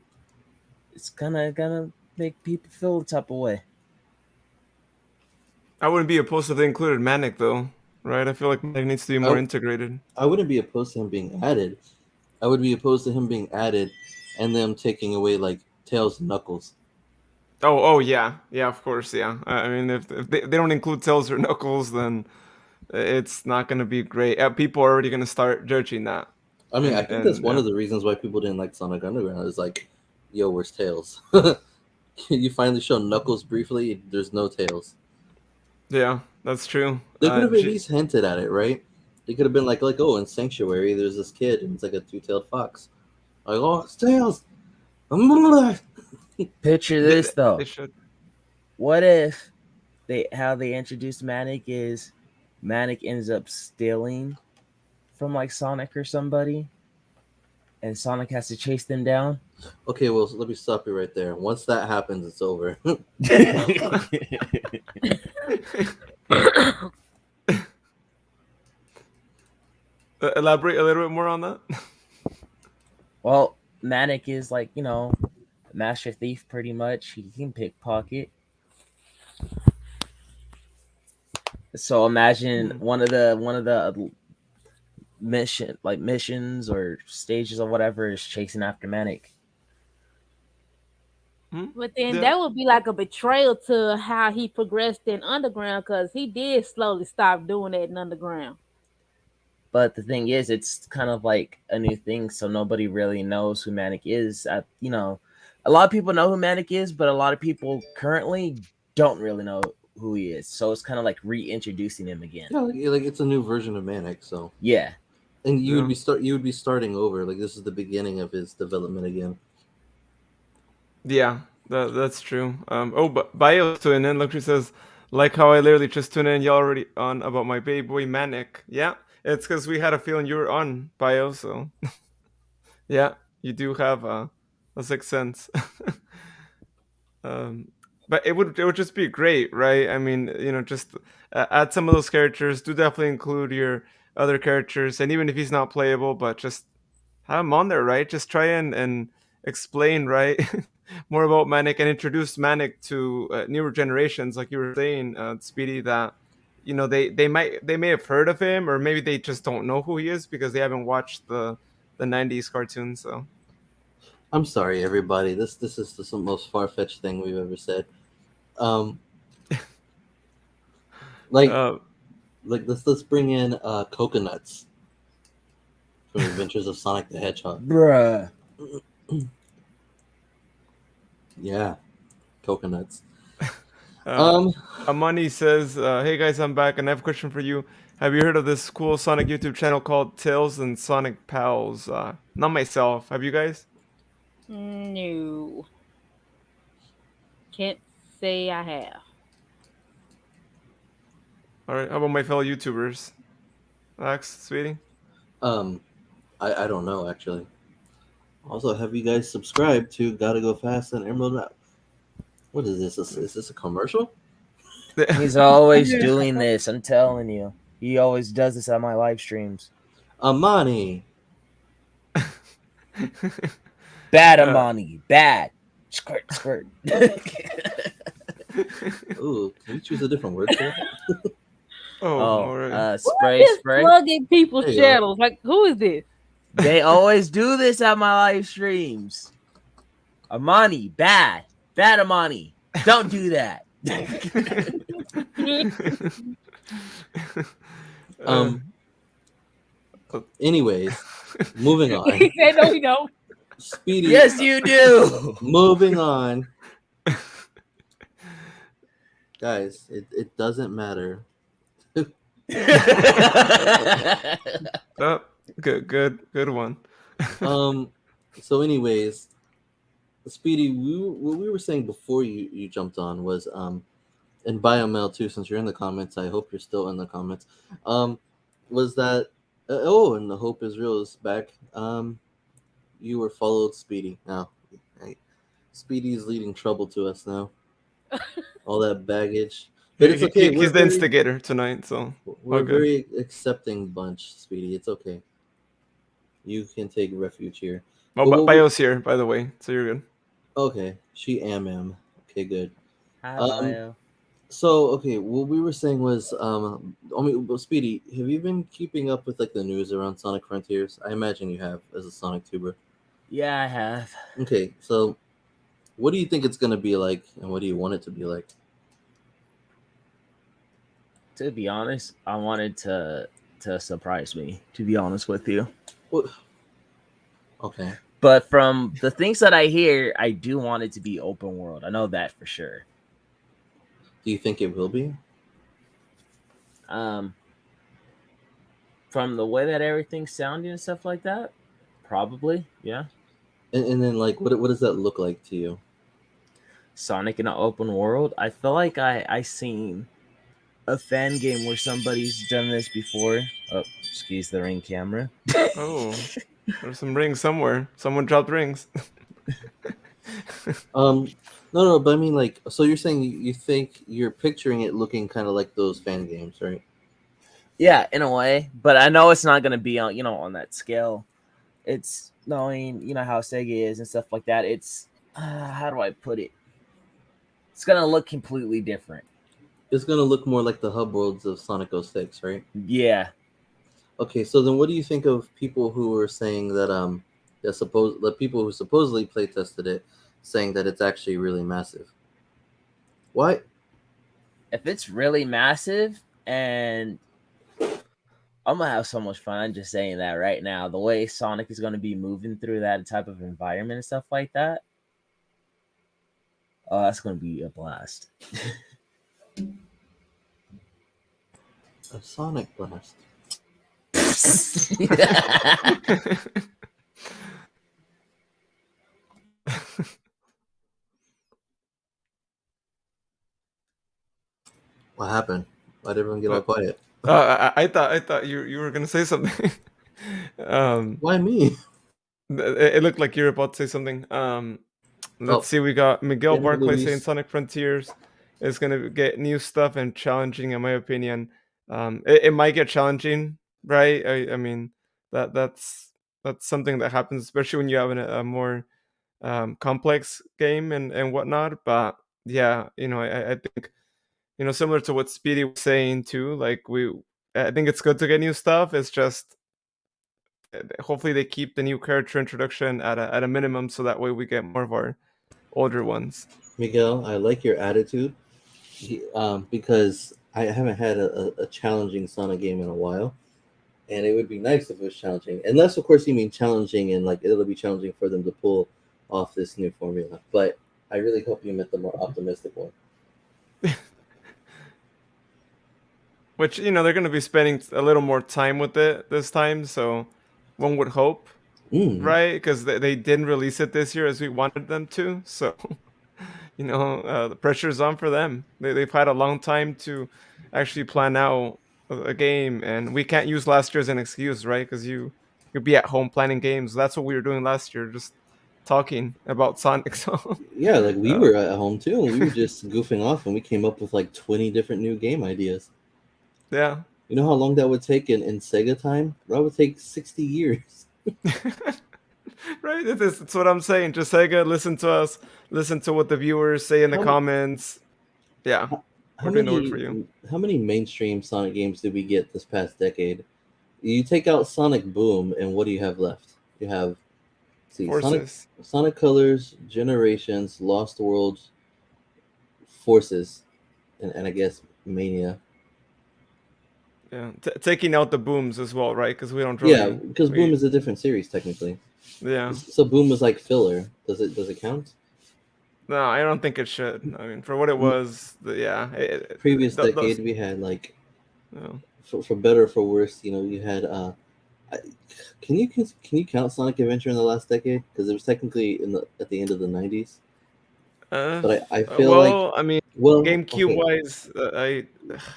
it's gonna make people feel the type of way. I wouldn't be opposed if they included Manic though, right? I feel like Manic needs to be more I integrated. I wouldn't be opposed to him being added. I would be opposed to him being added, and them taking away like Tails and Knuckles. Oh, yeah, yeah, of course, yeah. I mean, if they don't include Tails or Knuckles, then it's not gonna be great. People are already gonna start judging that, I mean, I think that's and one yeah, of the reasons why people didn't like Sonic Underground. Is like, yo, where's Tails? You finally show Knuckles briefly. There's no Tails. yeah, that's true. They could have at least hinted at it, right? They could have been like oh, in Sanctuary, there's this kid, and it's like a two-tailed fox. Like, oh, it's Tails. Picture they, this though. they should. What if how they introduced Manic is Manic ends up stealing from like Sonic or somebody, and Sonic has to chase them down? Okay, well, so let me stop you right there. Once that happens, it's over. Elaborate a little bit more on that. Well, Manic is like, a master thief pretty much. He can pickpocket. So imagine Hmm. one of the missions or stages or whatever is chasing after Manic. Hmm? But then Yeah. that would be like a betrayal to how he progressed in underground, because he did slowly stop doing that in underground. But the thing is, it's kind of like a new thing, so nobody really knows who Manic is. A lot of people know who Manic is, but a lot of people currently don't really know who he is. So it's kind of like reintroducing him again. Yeah, like it's a new version of Manic. So, Yeah. and Yeah. you would be starting over. Like this is the beginning of his development again. Yeah, that's true. Oh, but Bios tuned in. Look, she says, like how I literally just tuned in. You already on about my baby boy Manic. Yeah, it's because we had a feeling you were on Bios. So yeah, you do have a sixth sense. um, but it would just be great, right? I mean, just add some of those characters. Do definitely include your other characters, and even if he's not playable, but just have him on there, right? Just try and explain, right, more about Manic and introduce Manic to newer generations, like you were saying, Speedy. That they may have heard of him, or maybe they just don't know who he is because they haven't watched the '90s cartoons. So, I'm sorry, everybody. This is the most far fetched thing we've ever said. Um, like uh, let's bring in coconuts from the Adventures of Sonic the Hedgehog. Bruh. Yeah, coconuts. uh, Um, Amani says, "Hey guys, I'm back, and I have a question for you. Have you heard of this cool Sonic YouTube channel called Tails and Sonic Pals? Not myself. Have you guys? No, can't say I have. All right. How about my fellow YouTubers, Max, Sweetie? um, I don't know actually. Also, have you guys subscribed to Gotta Go Fast and Emerald? What is this? Is this a commercial? He's always doing this. I'm telling you. He always does this on my live streams. Amani. Bad uh, Amani. Bad. Squirt, squirt. Ooh, can we choose a different word for that? oh, Oh, all right. Who spray, is just spray. plugging people's There you go. channels? Like, who is this? They always do this at my live streams. Amani, bad. Bad Amani. Don't do that. uh, Um. Anyways, moving He on. said, "No, we don't." Speedy. Yes, you do. Moving on, guys. It doesn't matter. oh, good one. um. So, anyways, Speedy, what we were saying before you jumped on was and Biomail too. Since you're in the comments, I hope you're still in the comments. Um, was that and the Hope Israel is back. You were followed, Speedy. Now, hey, Speedy is leading trouble to us now. All that baggage, but it's okay. He's the instigator tonight, so We're all a good. very accepting bunch, Speedy. It's okay. You can take refuge here. Oh, But but what we Bio's here, by the way, so you're good. okay? She am. Okay, good. Hi, Um. bio. So okay, what we were saying was I mean, well, Speedy, have you been keeping up with like the news around Sonic Frontiers? I imagine you have as a Sonic tuber. Yeah, I have. Okay, so what do you think it's gonna be like, and what do you want it to be like? To be honest, I wanted to surprise me. To be honest with you, What? Okay. but from the things that I hear, I do want it to be open world. I know that for sure. Do you think it will be? Um, from the way that everything's sounding and stuff like that, probably, yeah. And then like what does that look like to you? Sonic in an open world. I feel like I seen a fan game where somebody's done this before. Oh, excuse the ring camera. Oh, there's some rings somewhere. Someone dropped rings. No, but I mean like, so you're saying you think you're picturing it looking kind of like those fan games, right? Yeah, in a way, but I know it's not gonna be on on that scale. It's knowing how Sega is and stuff like that. It's how do I put it? It's gonna look completely different. It's gonna look more like the hub worlds of Sonic 06, right? Yeah, Okay, so then what do you think of people who were saying that the people who supposedly play tested it saying that it's actually really massive? Why? if it's really massive, and I'm gonna have so much fun just saying that right now. The way Sonic is gonna be moving through that type of environment and stuff like that, oh, that's gonna be a blast. A Sonic Blast. What happened? Why did everyone get all Uh, quiet? I thought you were gonna say something. um, Why me? it looked like you were about to say something. Let's Oh, see. We got Miguel and Barclay saying Luis. Sonic Frontiers is gonna get new stuff and challenging, in my opinion. It might get challenging, right? I mean that's something that happens, especially when you have a more complex game and whatnot. But yeah, I think similar to what Speedy was saying too. Like I think it's good to get new stuff. It's just hopefully they keep the new character introduction at a minimum, so that way we get more of our older ones. Miguel, I like your attitude because I haven't had a challenging Sonic game in a while, and it would be nice if it was challenging. Unless, of course, you mean challenging and like it'll be challenging for them to pull off this new formula. But I really hope you meant the more optimistic one. Which they're going to be spending a little more time with it this time, so one would hope, Mm, right? Because they didn't release it this year as we wanted them to, so the pressure's on for them. They've had a long time to actually plan out a game, and we can't use last year as an excuse, right? Because you'll be at home planning games. That's what we were doing last year, just talking about Sonic. So yeah, like we uh, were at home too, and we were just goofing off, and we came up with like 20 different new game ideas. yeah. You know how long that would take in Sega time? That would take 60 years. Right, that's what I'm saying. Just Sega, listen to us, listen to what the viewers say in the How comments. Yeah, how, how we're doing the work many for you. how many mainstream Sonic games did we get this past decade? You take out Sonic Boom, and what do you have left? You have see Forces. Sonic Colors, Generations, Lost Worlds, Forces, and I guess Mania. Yeah, taking out the booms as well, right? Because we don't Yeah, really because Boom we is a different series technically. yeah. So Boom is like filler. Does it count? No, I don't think it should. I mean, for what it In the was, yeah, previous those. decade, we had like No. for better or for worse. You had I- can you count Sonic Adventure in the last decade? Because it was technically in the at the end of the '90s. Uh, But I feel like well, I mean, well GameCube okay, wise, I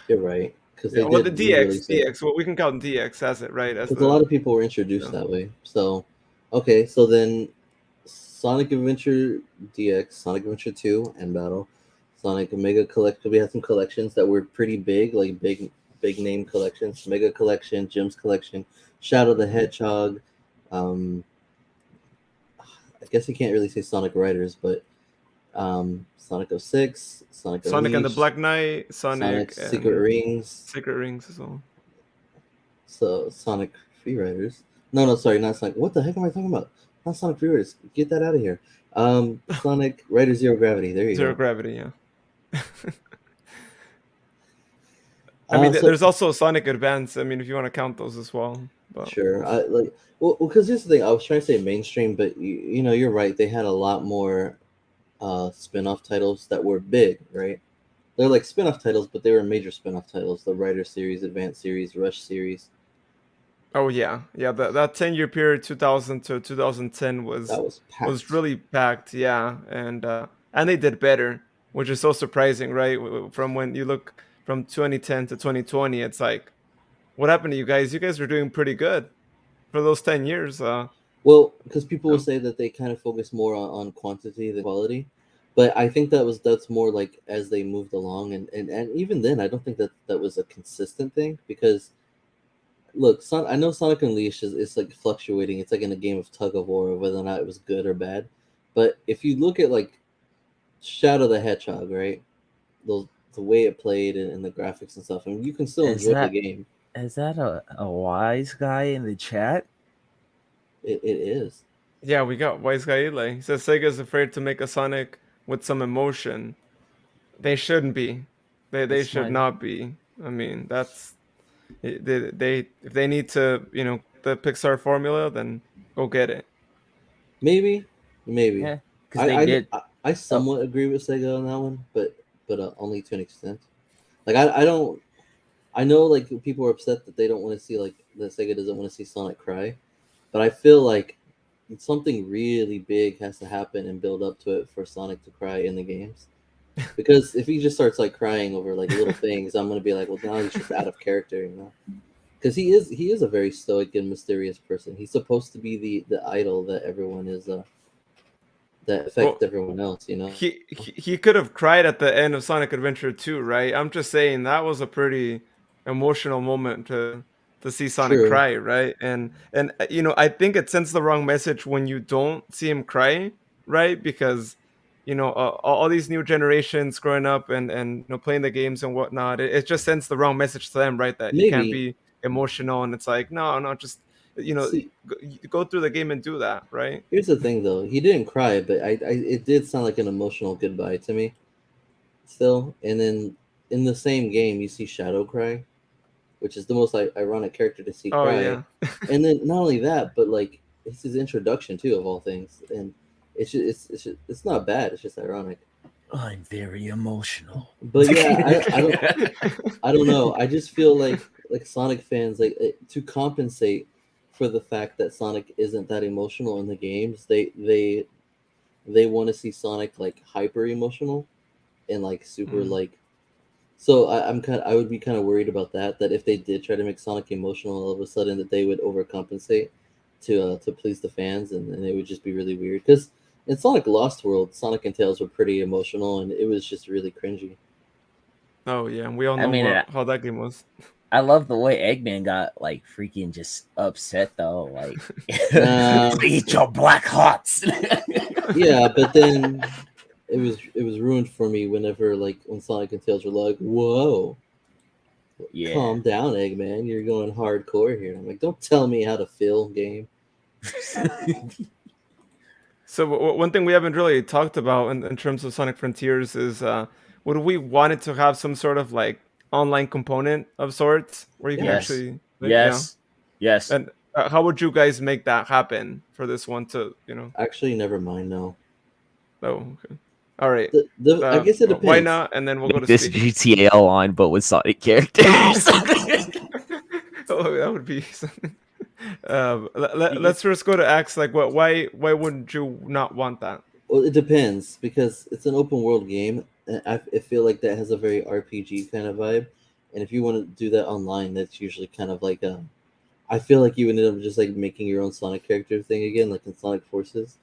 you're right because yeah. they Well, the did DX, re-release it DX. Well, we can count DX as it, right? As because a lot the of people were introduced yeah. that way. So okay, so then Sonic Adventure DX, Sonic Adventure 2 and Battle, Sonic Mega Collection. We had some collections that were pretty big, like big name collections. Mega Collection, Gems Collection, Shadow the Hedgehog. Um, I guess you can't really say Sonic Riders, but Sonic 06, Sonic Sonic and the Unleashed, Black Knight, Sonic Sonic Secret and Rings, Secret Rings as well. so Sonic Free Riders. No, no, sorry, not Sonic. What the heck am I talking about? Not Sonic Free Riders. Get that out of here. Sonic Rider Zero Gravity. There you Zero go. Gravity, yeah. I mean, Uh, so there's also Sonic Advance. I mean, if you want to count those as well, but sure. I like well because here's the thing. I was trying to say mainstream, but you're right. They had a lot more spin-off titles that were big, right? They're like spin-off titles, but they were major spin-off titles. The Rider series, Advance series, Rush series. oh yeah, yeah. That 10-year period, 2000 to 2010, That was was packed. really packed. Yeah, and they did better, which is so surprising, right? From when you look from 2010 to 2020, it's like, what happened to you guys? You guys were doing pretty good for those 10 years. Well, because people will No, say that they kind of focus more on quantity than quality, but I think that's more like as they moved along, and even then, I don't think that was a consistent thing because look, I know Sonic Unleashed is it's like fluctuating. It's like in a game of tug of war of whether or not it was good or bad. But if you look at like Shadow the Hedgehog, right? The way it played and the graphics and stuff, and you can still Is enjoy the that game. is that a wise guy in the chat? It is. Yeah, we got Wise Guy Eli. He says Sega's afraid to make a Sonic with some emotion. They shouldn't be. They It's should my not be. I mean, that's they if they need to, get the Pixar formula, then go get it. Maybe, maybe. yeah, because I they I did. I Oh, somewhat agree with Sega on that one, but only to an extent. Like I don't. I know like people are upset that they don't want to see like that Sega doesn't want to see Sonic cry, but I feel like something really big has to happen and build up to it for Sonic to cry in the games. Because if he just starts like crying over like little things, I'm gonna be like, well, now he's just out of character, you know? Because he is a very stoic and mysterious person. He's supposed to be the idol that everyone is that affects Well, everyone else, you know? he could have cried at the end of Sonic Adventure 2, right? I'm just saying that was a pretty emotional moment to see Sonic True. cry, right? And I think it sends the wrong message when you don't see him cry, right? Because all these new generations growing up and playing the games and whatnot, it just sends the wrong message to them, right? That he can't Maybe. be emotional, and it's like, no, no, just you know See, go through the game and do that, right? here's the thing though. He didn't cry, but I it did sound like an emotional goodbye to me still. And then in the same game, you see Shadow cry, which is the most ironic character to see Oh cry. yeah. And then not only that, but like it's his introduction too of all things, and it's not bad. It's just ironic. I'm very emotional. But yeah, I don't know. I just feel like Sonic fans to compensate for the fact that Sonic isn't that emotional in the games. They want to see Sonic like hyper emotional and like super Mm. like. So I would be kind of worried about that. That if they did try to make Sonic emotional, all of a sudden that they would overcompensate to please the fans, and it would just be really weird. Because in Sonic Lost World, Sonic and Tails were pretty emotional, and it was just really cringy. Oh yeah, and we all I know mean, how that game was. I love the way Eggman got like freaking just upset though. Like, Nah, eat your black hearts. yeah, but then it was ruined for me whenever like when Sonic and Tails were like, "Whoa, Yeah. calm down, Eggman, you're going hardcore here." I'm like, "Don't tell me how to feel, game." So one thing we haven't really talked about in terms of Sonic Frontiers is would we want it to have some sort of like online component of sorts where you can Yes, Yes. actually yeah. Yes. Yes. And how would you guys make that happen for this one to actually, never mind. No, oh okay. All right. I guess it Why depends. not? And then we'll go Make to this Speedy. GTA Online, but with Sonic characters. Oh, that would be something. You- Let's first go to Axe. Like, why wouldn't you not want that? Well, it depends because it's an open world game. And I feel like that has a very RPG kind of vibe. And if you want to do that online, that's usually kind of like a. I feel like you would end up just like making your own Sonic character thing again, like in Sonic Forces.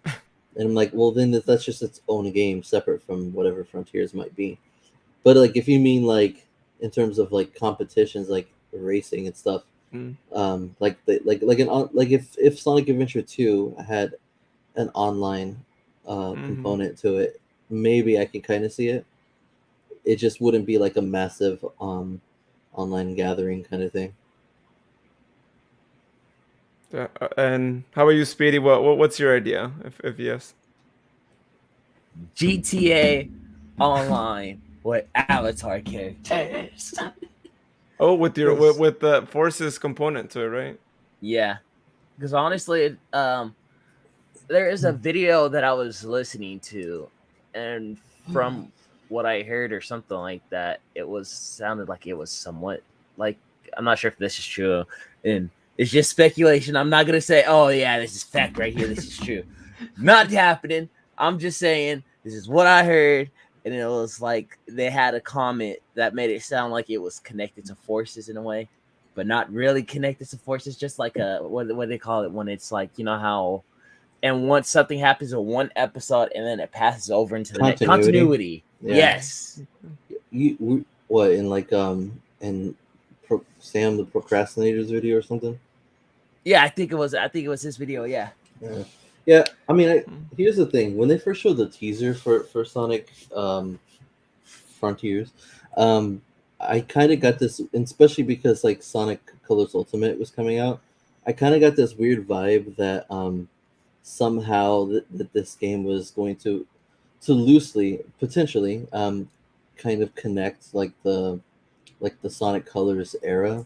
And I'm like, well, then that's just its own game, separate from whatever Frontiers might be. But like, if you mean like in terms of like competitions, like racing and stuff, Mm, like if Sonic Adventure 2 had an online mm-hmm. component to it, maybe I can kind of see it. It just wouldn't be like a massive online gathering kind of thing. And how about you, Speedy? What's your idea? If yes. GTA Online with avatar characters. Oh, with your Yes. with the forces component to it, right? Yeah. Because honestly, there is a video that I was listening to, and from what I heard or something like that, it was sounded like it was somewhat like, I'm not sure if this is true, and it's just speculation. I'm not gonna say, oh yeah, this is fact right here. This is true. Not happening. I'm just saying this is what I heard, and it was like they had a comment that made it sound like it was connected to forces in a way, but not really connected to forces. Just like a what they call it when it's like, you know how, and once something happens in one episode and then it passes over into the next Continuity. continuity. Yeah. Yes. What in like in Sam the Procrastinator's video or something? Yeah, I think it was his video. Yeah. Yeah, yeah. I mean, Hmm. here's the thing: when they first showed the teaser for Sonic Frontiers, um, I kind of got this, and especially because like Sonic Colors Ultimate was coming out. I kind of got this weird vibe that somehow that this game was going to loosely potentially kind of connect like the Sonic Colors era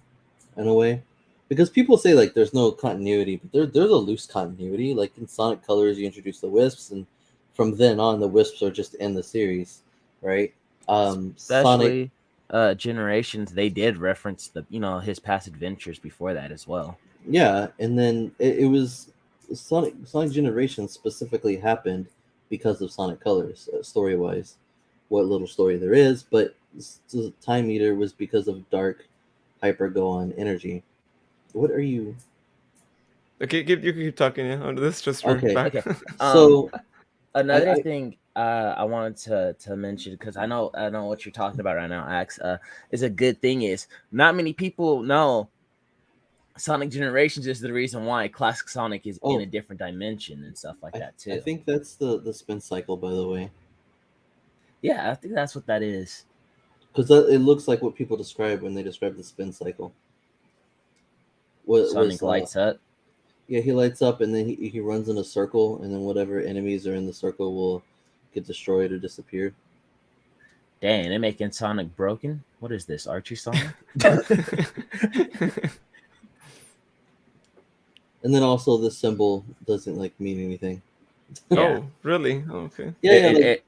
in a way. Because people say like there's no continuity, but there's a loose continuity. Like in Sonic Colors, you introduce the Wisps, and from then on, the Wisps are just in the series, right? Sonic, Especially Generations, they did reference the his past adventures before that as well. yeah, and then it was Sonic Generations specifically happened because of Sonic Colors, story wise, what little story there is. But the Time Eater was because of Dark Hyper Go on Energy. What are you? Okay, you can keep talking. Yeah, on this just for Okay, back. Okay. Um, so Another I thing I wanted to mention, because I know what you're talking about right now, Axe. Is a good thing is not many people know Sonic Generations is the reason why Classic Sonic is in oh a different dimension and stuff like that I too. think that's the spin cycle, by the way, Yeah, I think that's what that is. because it looks like what people describe when they describe the spin cycle. What Sonic was lights up. yeah, he lights up and then he runs in a circle, and then whatever enemies are in the circle will get destroyed or disappear. Dang, they're making Sonic broken. What is this, Archie Sonic? And then also the symbol doesn't like mean anything. Yeah, Oh, really? Oh, okay. Yeah, it yeah, it, like it,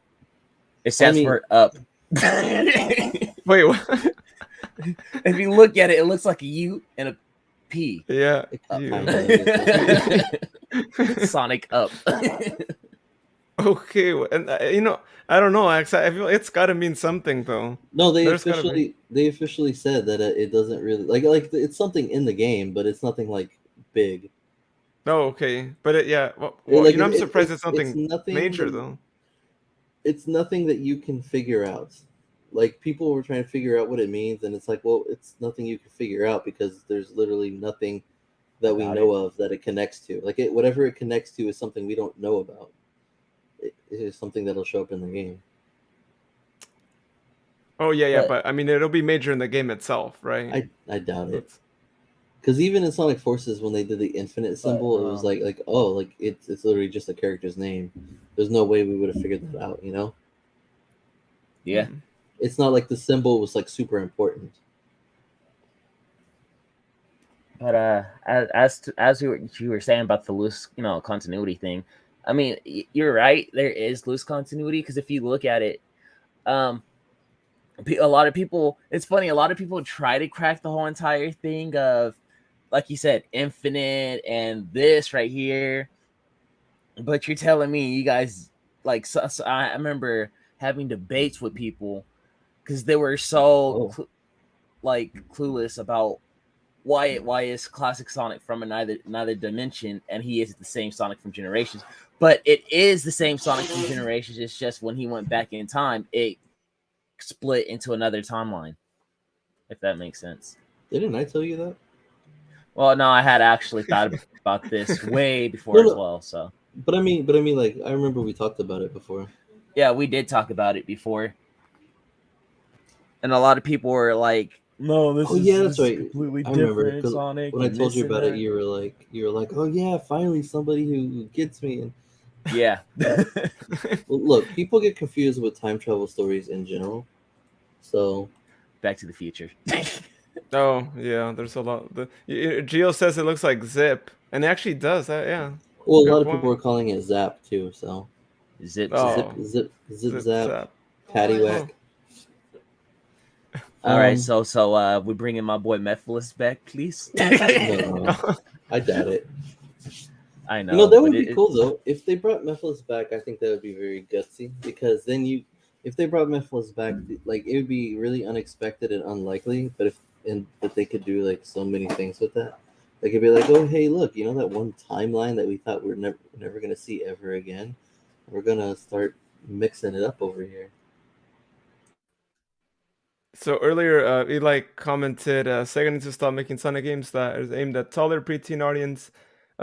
it I stands mean, for up. If Wait, what? you look at it, it looks like a U and a P. Yeah, it Up. kind you. of, I guess. Yeah. Sonic up. Okay, and I don't know. Actually, I feel it's got to mean something though. No, There's got to be. they officially said that it doesn't really like it's something in the game, but it's nothing like big. Oh, okay, but yeah. Well, It, well, like I'm surprised it's it's something nothing major that though. it's nothing that you can figure out. Like people were trying to figure out what it means, and it's like, well, it's nothing you can figure out because there's literally nothing that we About it. know of that it connects to. Like whatever it connects to is something we don't know about. It is something that'll show up in the game. Oh yeah, yeah, But but I mean, it'll be major in the game itself, right? I doubt it. That's Because even in Sonic Forces, when they did the infinite but symbol, it was like oh, like it's literally just a character's name. There's no way we would have figured that out. You know, yeah. mm. it's not like the symbol was like super important. But as you were saying about the loose, continuity thing, I mean, you're right. There is loose continuity because if you look at it, um, a lot of people. It's funny. A lot of people try to crack the whole entire thing of, like you said, infinite and this right here. But you're telling me you guys like. So I remember having debates with people because they were so Oh, like clueless about why is classic Sonic from another dimension and he is the same Sonic from Generations. But it is the same Sonic from Generations. It's just when he went back in time, it split into another timeline. If that makes sense. didn't I tell you that? Well, no, I had actually thought about this way No, before as no. well. So But I mean, like I remember we talked about it before. yeah, we did talk about it before, and a lot of people were like, "No, this Oh is yeah, that's this is right. completely I remember different, because Sonic, when I and told this you and about it, that." you were like, oh yeah, finally somebody who gets me. And Yeah. well, look, people get confused with time travel stories in general. So Back to the Future. Oh yeah, there's a lot. Geo says it looks like Zip, and it actually does. Yeah, well, a good lot of people point. are calling it Zap too. So Zip Zap. Oh, zip Zip zap, Zap. Huh. paddywhack. All right, Um, so we bringing my boy Mephiles back, please. no, I doubt it. I You know, know, that but would be cool though. If they brought Mephiles back, I think that would be very gutsy because then if they brought Mephiles back, like it would be really unexpected and unlikely. But but they could do like so many things with that. They could be like, oh hey, look, you know that one timeline that we thought we're never gonna see ever again. We're gonna start mixing it up over here. So earlier, Eli commented, Sega needs to stop making Sonic games that is aimed at taller preteen audience.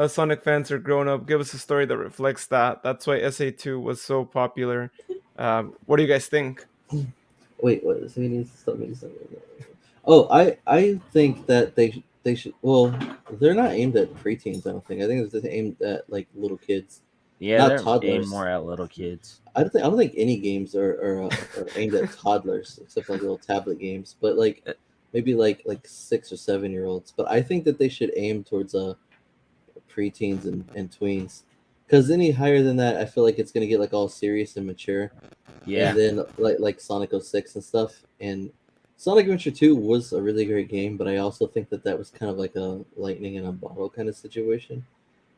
Sonic fans are grown up. Give us a story that reflects that. That's why SA2 was so popular. What do you guys think? Wait, what? So he needs to stop making something. Oh, I think that they should. Well, they're not aimed at preteens. I don't think. I think it's just aimed at like little kids, Yeah, not they're aimed toddlers. more at little kids. I don't think any games are aimed at toddlers except like little tablet games. But like maybe like 6 or 7 year olds. But I think that they should aim towards preteens and tweens. Because any higher than that, I feel like it's gonna get like all serious and mature, Yeah, and then like Sonic 06 and stuff. And Sonic Adventure 2 was a really great game, but I also think that that was kind of like a lightning in a bottle kind of situation,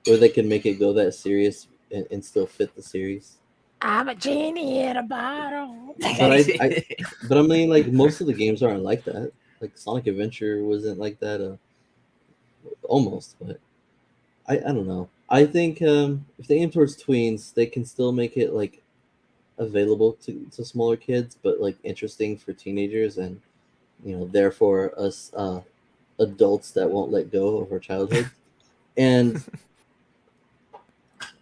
where they can make it go that serious and still fit the series. I'm a genie in a bottle. But but I mean, like most of the games aren't like that. Like Sonic Adventure wasn't like that, almost. But I don't know. I think if they aim towards tweens, they can still make it like available to smaller kids, but like interesting for teenagers, and therefore us adults that won't let go of our childhood. And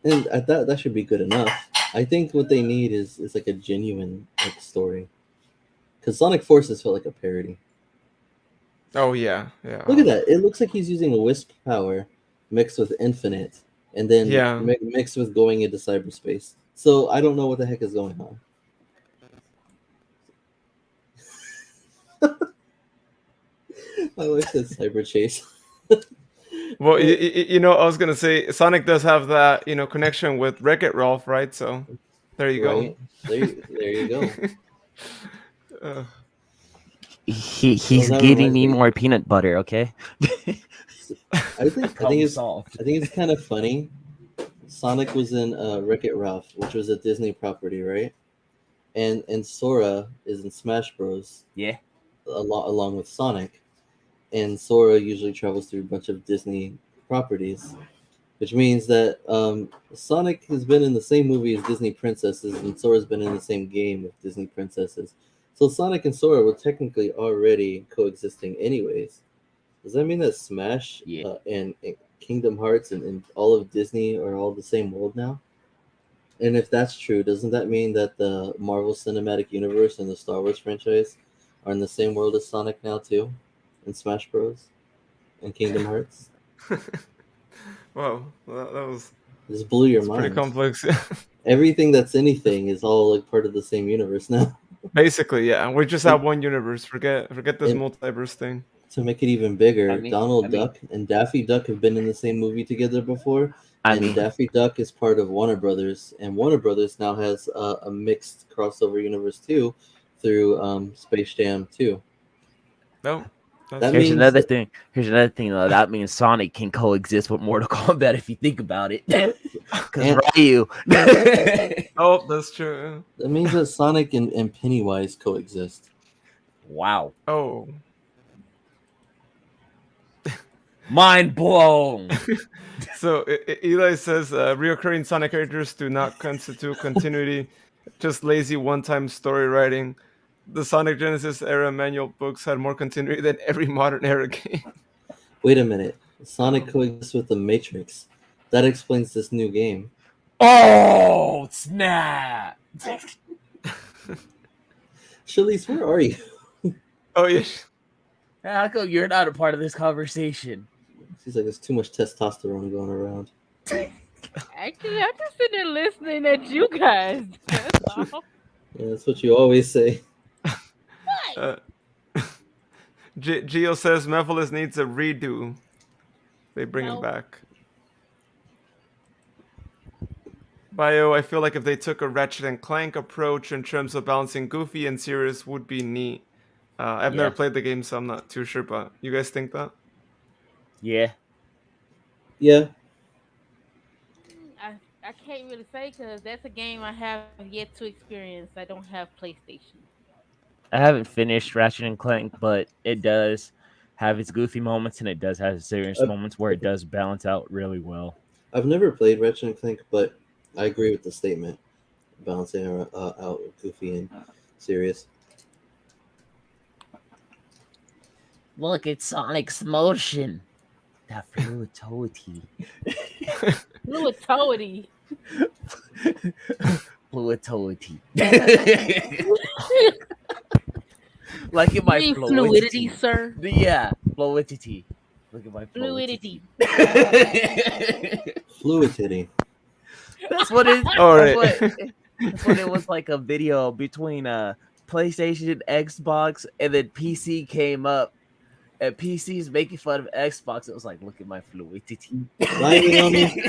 that should be good enough. I think what they need is like a genuine like story, because Sonic Forces felt like a parody. Oh yeah, yeah, Look at that! It looks like he's using a wisp power mixed with infinite, and then yeah. mixed with going into cyberspace. So I don't know what the heck is going on. My wife said cyber chase. Well, I was gonna say Sonic does have that connection with Wreck-It Ralph, right? So there you go. Right there you go. uh, So He's that giving reminds me me. more peanut butter, okay? I think Problem it's solved. I think it's kind of funny. Sonic was in Wreck-It Ralph, which was a Disney property, right? And Sora is in Smash Bros. Yeah, Along with Sonic, and Sora usually travels through a bunch of Disney properties, which means that Sonic has been in the same movie as Disney princesses, and Sora's been in the same game with Disney princesses. So Sonic and Sora were technically already coexisting, anyways. Does that mean that Smash yeah. and Kingdom Hearts and all of Disney are all the same world now? And if that's true, doesn't that mean that the Marvel Cinematic Universe and the Star Wars franchise are in the same world as Sonic now too, in Smash Bros. And Kingdom Hearts? wow, that was This blew your it's pretty mind. complex. Everything that's anything is all like part of the same universe now. Basically, yeah. We just And, have one universe. Forget this and multiverse thing. to make it even bigger, I Donald mean, Duck and Daffy Duck have been in the same movie together before, I and mean, Daffy Duck is part of Warner Brothers, and Warner Brothers now has a mixed crossover universe too, through Space Jam 2. No, that's That here's true. means another that, thing. Here's another thing though. That means Sonic can coexist with Mortal Kombat if you think about it. Because and Ryu. Oh, that's true. that means that Sonic and Pennywise coexist. wow, Oh, mind blown. so Eli says reoccurring Sonic characters do not constitute continuity, just lazy one-time story writing. The Sonic Genesis era manual books had more continuity than every modern era game. Wait a minute. Sonic Oh. coexists with the Matrix. That explains this new game. Oh snap! Shalise, where are you? Oh yeah. How come you're not a part of this conversation? Seems like there's too much testosterone going around. Actually, I'm just sitting there listening at you guys. That's all. Yeah, that's what you always say. Uh, Geo says Mephiles needs a redo. They bring him No. back. Bio, I feel like if they took a Ratchet and Clank approach in terms of balancing Goofy and serious would be neat. I've never Yeah, played the game, so I'm not too sure, but you guys think that? yeah. Yeah, I can't really say because that's a game I have yet to experience. I don't have PlayStation. I haven't finished Ratchet and Clank, but it does have its goofy moments and it does have its serious I've, moments where it does balance out really well. I've never played Ratchet and Clank, but I agree with the statement, balancing out Goofy and serious. Look, it's Sonic's motion. That fluidity. Fluidity. Fluidity. Like in You my mean fluidity, fluidity. sir? Yeah, fluidity. Look at my Fluidity. fluidity. Fluidity. That's what it. All That's right. what. That's what it was like a video between PlayStation, Xbox, and then PC came up, and PC's making fun of Xbox. It was like, look at my fluidity. Bye, Leonie.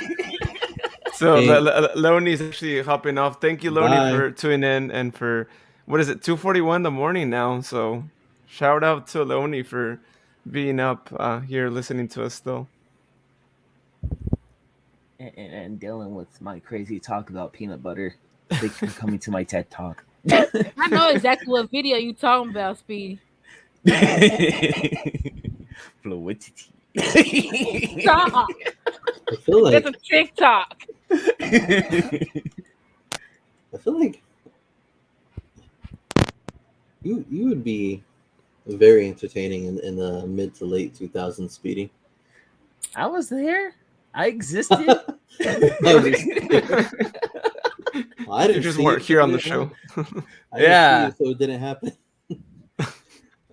So Hey, Leonie's actually hopping off. Thank you, Leonie, bye. for tuning in and for what is it, 2:41 in the morning now. So shout out to Leonie for being up here listening to us still. And dealing with my crazy talk about peanut butter. Thank you for coming to my TED talk. I know exactly what video you talking about, Speedy. Fluidity. Stop. I feel That's like a TikTok. I feel like you would be very entertaining in the mid to late 2000s, Speedy. I was there. I existed. I was just kidding. I You didn't just see weren't it, so here it on the didn't show. happen. I didn't see Yeah. it, so it didn't happen.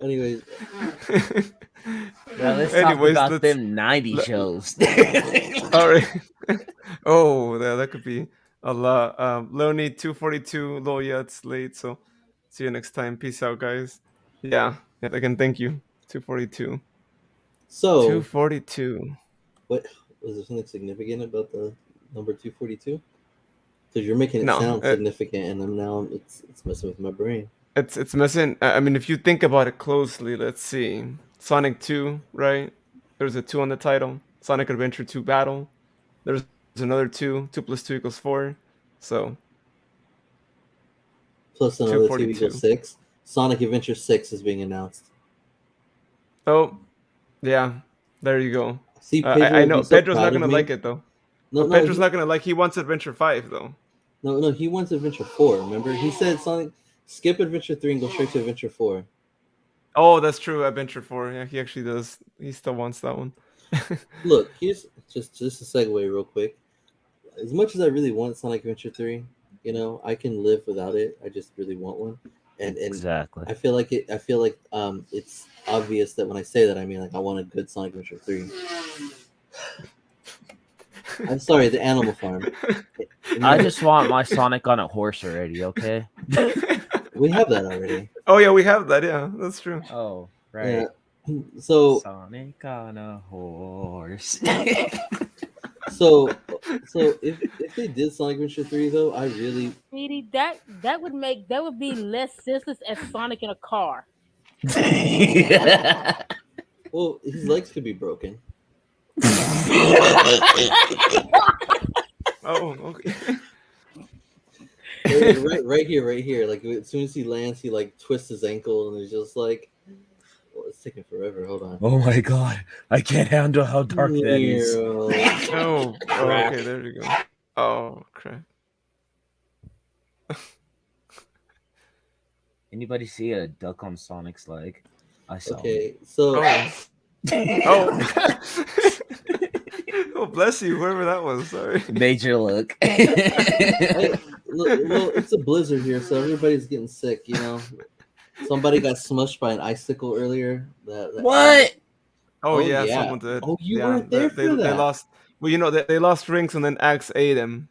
Anyways, Well, let's talk Anyways, about let's. them 90 let- shows. All right. Oh, that could be a lot. Leonie 242. Lol, yeah, it's late. So see you next time. Peace out, guys. Yeah. Yeah. Again, thank you. 242. so 242. what was there something significant about the number 242? Because you're making it No, sound significant, and I'm now it's messing with my brain. it's missing. I mean, if you think about it closely, let's see. Sonic 2, right? There's a 2 on the title. Sonic Adventure 2 Battle. There's another 2. 2 plus 2 equals 4. So Plus another two 242. equals six. Sonic Adventure 6 is being announced. Oh, yeah. There you go. See, I Pedro would be know so Pedro's not proud of gonna like me. it though. No, no, Pedro's he, not gonna like. He wants Adventure 5 though. no, he wants Adventure 4. Remember, he said Sonic skip Adventure 3 and go straight to Adventure 4. Oh, that's true. Adventure 4. Yeah, he actually does. He still wants that one. Look, here's just a segue real quick. As much as I really want Sonic Adventure 3, I can live without it. I just really want one. And Exactly. I feel like it's obvious that when I say that I mean like I want a good Sonic Adventure 3. I'm sorry, the Animal Farm. I just want my Sonic on a horse already, okay? We have that already. Oh yeah, we have that. Yeah, that's true. Oh, right. Yeah. So Sonic on a horse. so if they did Sonic Adventure 3 though, I really Speedy, that would be less senseless as Sonic in a car. well his legs could be broken. Oh, okay. Right here. Like as soon as he lands, he like twists his ankle, and it's just like, well, it's taking forever. Hold on. Oh my god. I can't handle how dark that is. Oh, Crack. okay. There you go. Oh, crap. Anybody see a duck on Sonic's leg? I saw Okay, so Oh, it. oh. Oh, bless you, whoever that was. Sorry. Major look. well, it's a blizzard here, so everybody's getting sick. Somebody got smushed by an icicle earlier. What? Oh, Oh, yeah, yeah. someone did. Oh, you Yeah, weren't there they for they that. lost. Well, they lost rings and then Axe ate him.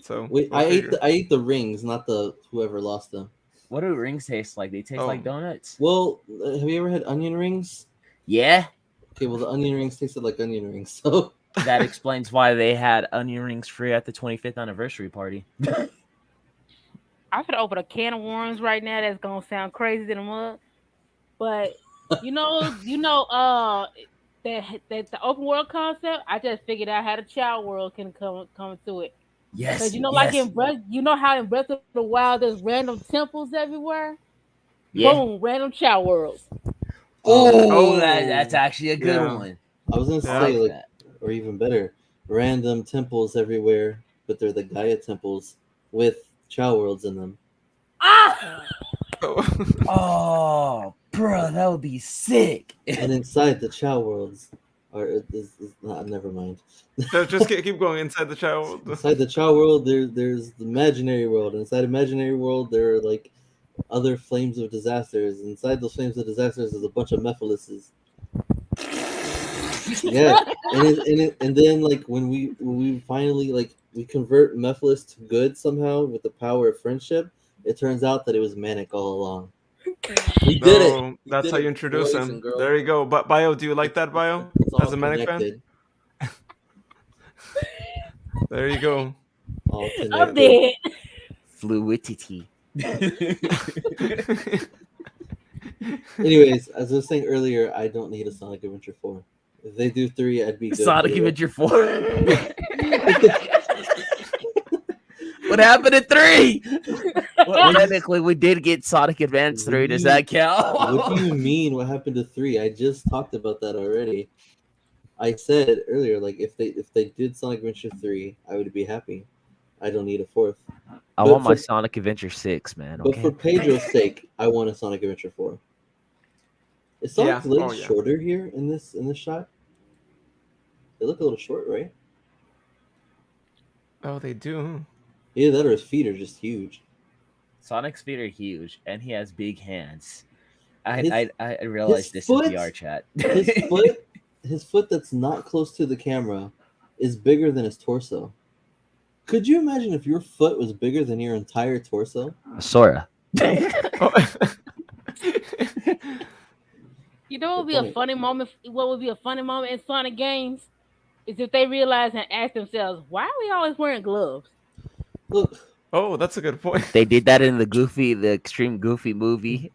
So Wait, go I figure. ate the rings, not the whoever lost them. What do rings taste like? They taste Oh. like donuts. Well, have you ever had onion rings? Yeah, Okay, well the onion rings tasted like onion rings. So that explains why they had onion rings free at the 25th anniversary party. I could open a can of worms right now. That's gonna sound crazy to the mug, but that the open world concept. I just figured out how the child world can come to it. Yes, Cause like yes. in Breath, how in Breath of the Wild there's random temples everywhere. Yeah. Boom, random child worlds. Oh, that's actually a good Yeah. one. I was gonna I Yeah. say like like, that. or even better, random temples everywhere, but they're the Gaia temples with Chow worlds in them. Ah, Oh, bro, that would be sick. And inside the Chow worlds is not. Never mind. Just keep going inside the child. Inside the Chow world, there's the imaginary world. Inside imaginary world, there are like other flames of disasters. Inside those flames of disasters, there's a bunch of Mephilises. Yeah, and then like when we finally like we convert Mephiles to good somehow with the power of friendship, it turns out that it was Manic all along. We did it. Oh, We that's did how you it, introduce boys and him. girls. There you go. But Bio, do you like It's that, Bio? it's As all a Manic fan? connected. There you go. All I'm connected. dead. Fluidity. Anyways, as I was saying earlier, I don't need a Sonic Adventure 4. If they do 3, I'd be good. Sonic for it. Adventure 4. What happened to 3? Well, technically, we did get Sonic Advance 3. Does that count? What do you mean? What happened to 3? I just talked about that already. I said earlier, like if they did Sonic Adventure 3, I would be happy. I don't need a fourth. I But want my for- Sonic Adventure 6, man. But for Okay. Pedro's sake, I want a Sonic Adventure 4. Is Sonic's Yeah. legs Oh, yeah. shorter here in this shot? They look a little short, right? Oh, they do. Either that or his feet are just huge. Sonic's feet are huge, and he has big hands. His- I realized his this in foot- VR chat. His foot that's not close to the camera is bigger than his torso. Could you imagine if your foot was bigger than your entire torso? Sora. Oh. You know what would be Good a point. funny moment? What would be a funny moment in Sonic games is if they realize and ask themselves, "Why are we always wearing gloves?" Look, Oh, that's a good point. They did that in the Extreme Goofy movie.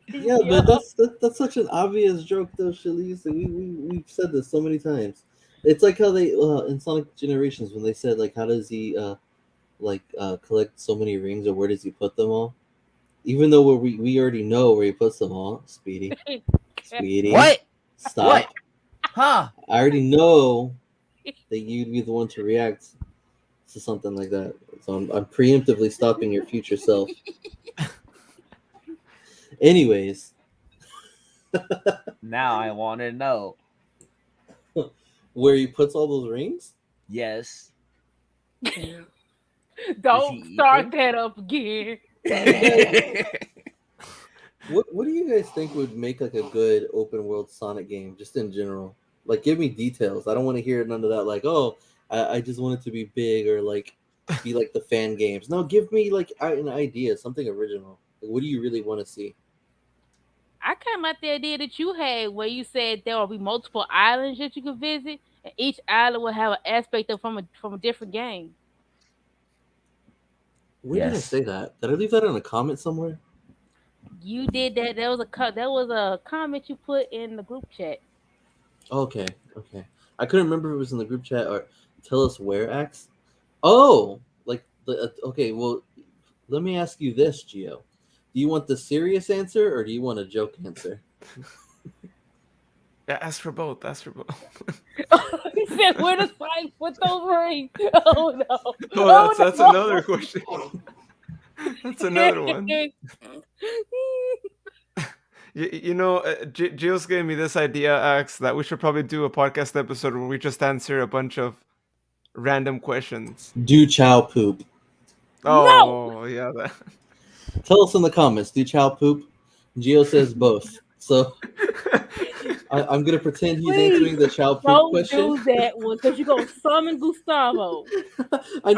yeah, but that's such an obvious joke, though, Shalice. We've said this so many times. It's like how they in Sonic Generations when they said like, how does he collect so many rings, or where does he put them all? Even though we already know where he puts them all, Speedy. Speedy, What? stop! What? Huh? I already know that you'd be the one to react to something like that. So I'm preemptively stopping your future self. Anyways, Now I want to know. where he puts all those rings? Yes. Don't eat start them? that up again. What do you guys think would make like a good open world Sonic game, just in general? Like, give me details. I don't want to hear none of that. Like, oh, I just want it to be big or like be like the fan games. No, give me like an idea, something original. Like, what do you really want to see? I came out the idea that you had where you said there will be multiple islands that you could visit, and each island will have an aspect of from a different game. Where did I Yes. say that? Did I leave that in a comment somewhere? You did that. That was a comment you put in the group chat. Okay. I couldn't remember if it was in the group chat or tell us where Axe. Oh, like the okay. Well, let me ask you this, Gio. Do you want the serious answer or do you want a joke answer? Yeah, ask for both. Ask for both. He said, "Where the Sonic put those rings?" Oh no! Oh, that's no. another question. That's another one. You know, Gio's gave me this idea, Ax, that we should probably do a podcast episode where we just answer a bunch of random questions. Do Chow poop? Oh, yeah. That. Tell us in the comments. Do Chow poop? Gio says both. So I'm gonna pretend he's Please, answering the Chow poop Don't question. do that one because you're gonna summon Gustavo. I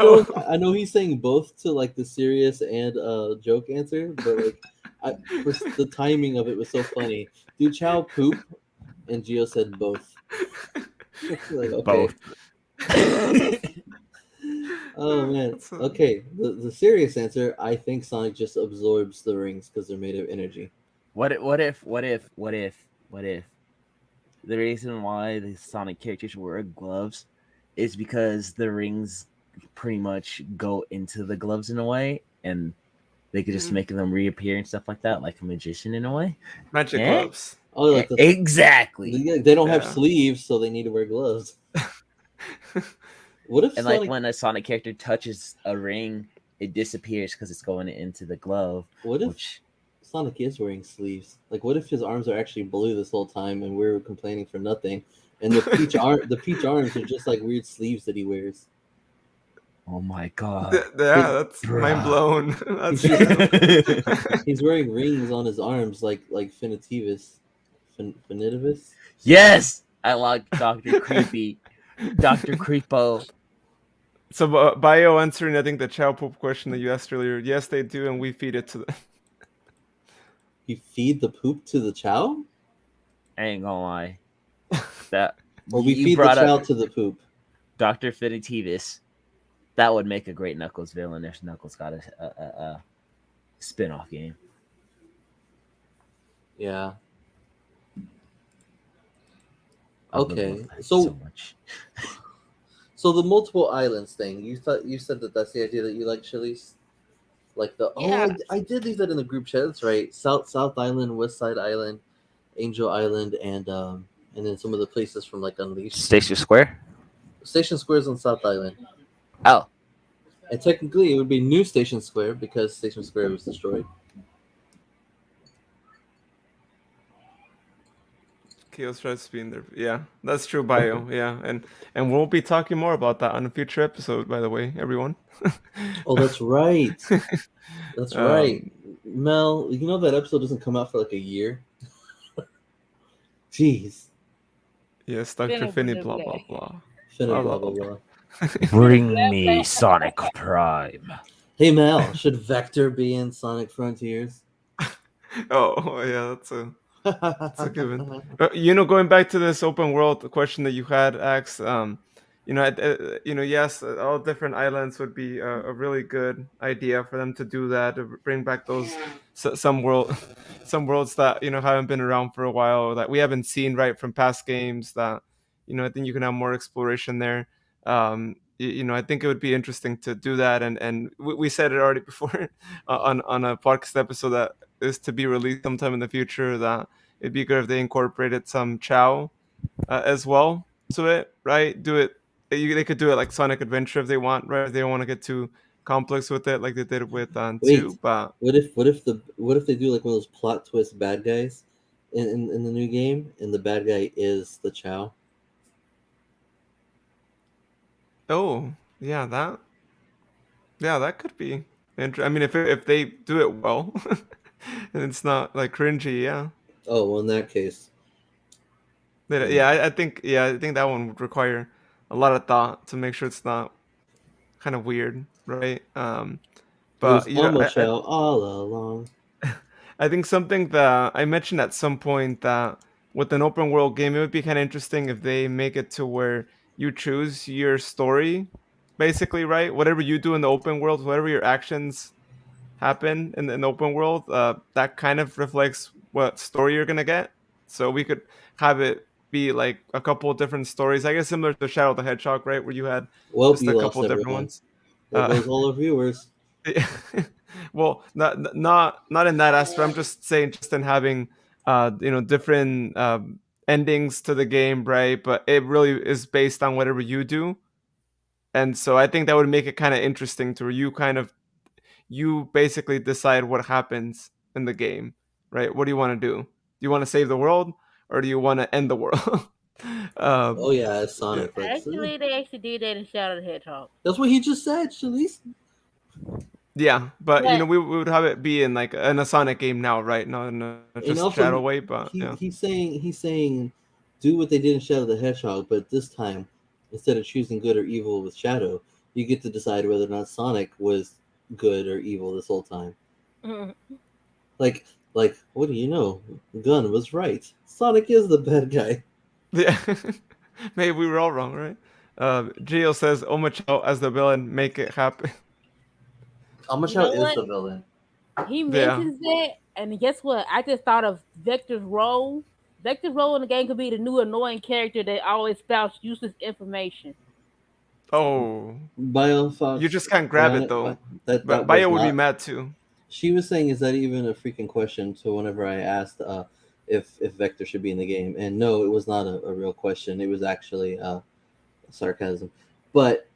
know he's saying both to like the serious and joke answer, but like for the timing of it was so funny. Do Chow poop? And Gio said both. Like, okay. Both. Oh man. Okay. The serious answer, I think Sonic just absorbs the rings because they're made of energy. What if the reason why the Sonic characters wear gloves is because the rings pretty much go into the gloves in a way, and they could just make them reappear and stuff like that, like a magician in a way. Magic Eh? gloves. Oh, like Exactly. they don't have Yeah. sleeves, so they need to wear gloves. What if And Sonic? like when a Sonic character touches a ring, it disappears because it's going into the glove. What if? Which Sonic is wearing sleeves. Like, what if his arms are actually blue this whole time, and we're complaining for nothing? And the peach arms are just like weird sleeves that he wears. Oh my god. His, Yeah, that's mind Bruh. blown. he's That's just true. he's wearing rings on his arms, like Finitivis, Finitivis. Yes! I like Dr. Creepy. Dr. Creepo. So, Bio answering, I think the chow poop question that you asked earlier. Yes, they do, and we feed it to them. You feed the poop to the chow, I ain't gonna lie. That or we you feed the brought up chow to the poop. Dr. Finitivis. That would make a great Knuckles villain if Knuckles got a spin-off game. Yeah. I would love Okay. that so So much. so the multiple islands thing. You said that that's the idea that you like, Chili's. Like Yeah. I did leave that in the group chat. That's right. South Island, West Side Island, Angel Island, and then some of the places from like Unleashed. Station Square? Station Square's on South Island, Oh. and technically it would be New Station Square because Station Square was destroyed. Chaos tries to be in there. Yeah, that's true, Bio. Yeah, and we'll be talking more about that on a future episode. By the way, everyone. Oh, that's right. That's right. um, Mel, you know that episode doesn't come out for like a year. Jeez. yes, Doctor Finna Finney. bring up Blah blah that. blah. Finna Blah blah blah blah blah. blah. Finna Bring blab me blab. Sonic Prime. Hey Mel, should Vector be in Sonic Frontiers? Oh yeah, that's a given. Going back to this open world question that you had, Ax, yes, all different islands would be a really good idea for them to do that, to bring back those some world, some worlds that haven't been around for a while, or that we haven't seen right from past games. That I think you can have more exploration there. I think it would be interesting to do that, and we said it already before on a podcast episode that is to be released sometime in the future, that it'd be good if they incorporated some Chow as well to it, right? They could do it like Sonic Adventure if they want, right? If they don't want to get too complex with it like they did with Wait, 2, but what if they do like one of those plot twist bad guys in the new game, and the bad guy is the Chow? oh yeah, that could be I mean, if they do it well, and it's not like cringy, yeah. Oh, well, in that case, Yeah, I think that one would require a lot of thought to make sure it's not kind of weird, right? it was But Elmo Chow all along. I think something that I mentioned at some point, that with an open world game, it would be kind of interesting if they make it to where you choose your story, basically, right? Whatever you do in the open world, whatever your actions happen in the open world, that kind of reflects what story you're gonna get. So we could have it be like a couple of different stories, I guess, similar to Shadow the Hedgehog, right, where you had Well, just a you couple lost of different everyone. ones. There Uh, goes all our viewers. well, not in that aspect. I'm just saying, just in having different endings to the game, right? But it really is based on whatever you do, and so I think that would make it kind of interesting to where you basically decide what happens in the game, right? What do you want to do? Do you want to save the world, or do you want to end the world? um, Oh yeah, it's yeah, Sonic. Like, Actually, they actually did that in Shadow the Hedgehog. that's what he just said, Shalice. yeah, but But we would have it be in like in a Sonic game now, right? Not in a And just also, Shadow way, but yeah. he's saying do what they did in Shadow the Hedgehog, but this time instead of choosing good or evil with Shadow, you get to decide whether or not Sonic was good or evil this whole time. Like what do you know? Gunn was right. Sonic is the bad guy. Yeah, maybe we were all wrong, right? Gio says Omachao as the villain, make it happen. you Amashao know is what? the villain. He Yeah. mentions that, and guess what? I just thought of Vector's role. Vector's role in the game could be the new annoying character that always spouts useless information. Oh, you BioFox just can't grab it Bionic though. But that was Bio would be not. mad too. She was saying, "Is that even a freaking question?" So whenever I asked if Vector should be in the game, and no, it was not a real question. It was actually sarcasm. But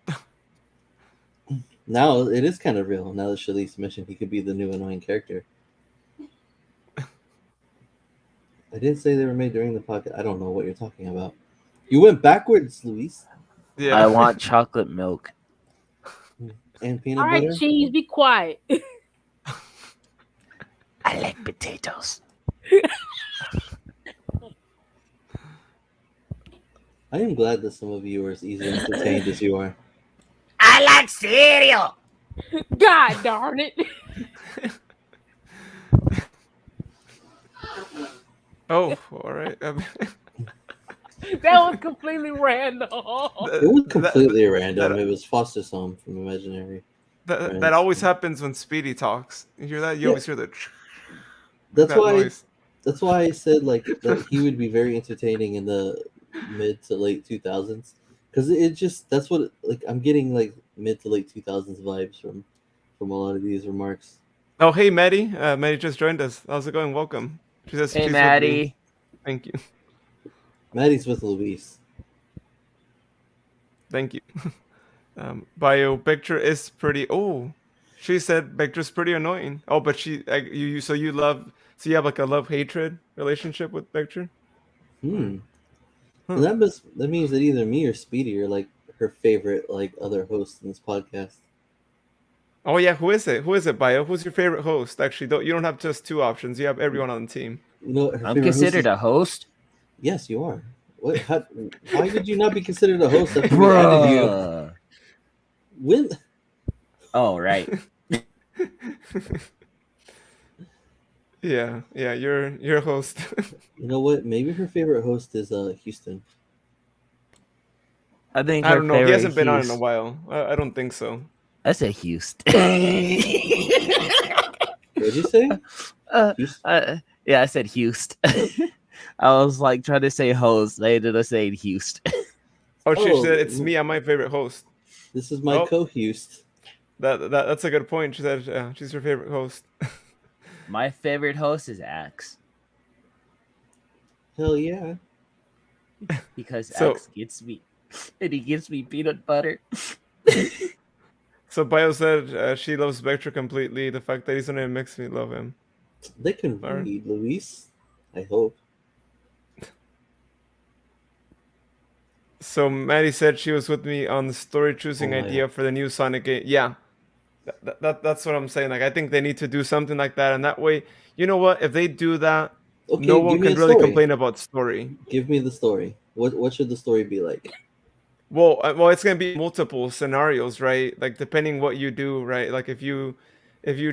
now it is kind of real. Now that Shalice mentioned he could be the new annoying character. I didn't say they were made during the podcast. I don't know what you're talking about. You went backwards, Luis. I Yeah. want chocolate milk. And All peanut right, butter. cheese, be quiet. I like potatoes. I am glad that some of you are as easily entertained as you are. I like cereal. God darn it. Oh, all right. That was completely random. It was that, completely random. that It was Foster's home from Imaginary that Friends. always happens when Speedy talks. You hear that? You Yeah, always hear the like that's that why. noise. That's why I said like that he would be very entertaining in the mid to late 2000s, because it just that's what like I'm getting like mid to late 2000s vibes from a lot of these remarks. Oh, hey, Maddie. Maddie just joined us. How's it going? Welcome. She says Hey, she's with me. Maddie. Thank you. Maddie's with Luis. Thank you. Bio picture is pretty. Oh, she said picture's pretty annoying. Oh, but so you love, so you have like a love hatred relationship with picture. Or, Hmm. And huh. that means that either me or Speedy are like her favorite like other hosts in this podcast. Oh yeah, who is it? Who is it, Bio? Who's your favorite host? Actually, don't you don't have just two options. You have everyone on the team. You know what her I'm favorite host considered is? a host. Yes, you are. What? How, why would you not be considered a host after we added you? Bruh. When? Oh, right. Yeah, you're a host. You know what? Maybe her favorite host is Houston. I think I her don't know. He favorite hasn't been on in a Hughes. while. I don't think so. I said Hughes. What'd you say? uh, Houston. yeah, I said Hughes. I was like trying to say host. I ended up saying Hughes. Oh, she Oh, said it's me. I'm my favorite host. this is my Oh, co-host. that's a good point. She said she's her favorite host. My favorite host is Axe Hell yeah. because So Axe gets me, and he gives me peanut butter. so Bio said she loves Spectre completely. The fact that he's on it makes me love him. They can All right. read, Luis. I hope. So Maddie said she was with me on the story choosing Oh yeah. idea for the new Sonic game. Yeah, that's what I'm saying. Like I think they need to do something like that, and that way, you know what? If they do that, no Okay, one give me can a really story. complain about story. Give me the story. What should the story be like? Well, it's gonna be multiple scenarios, right? Like depending what you do, right? Like if you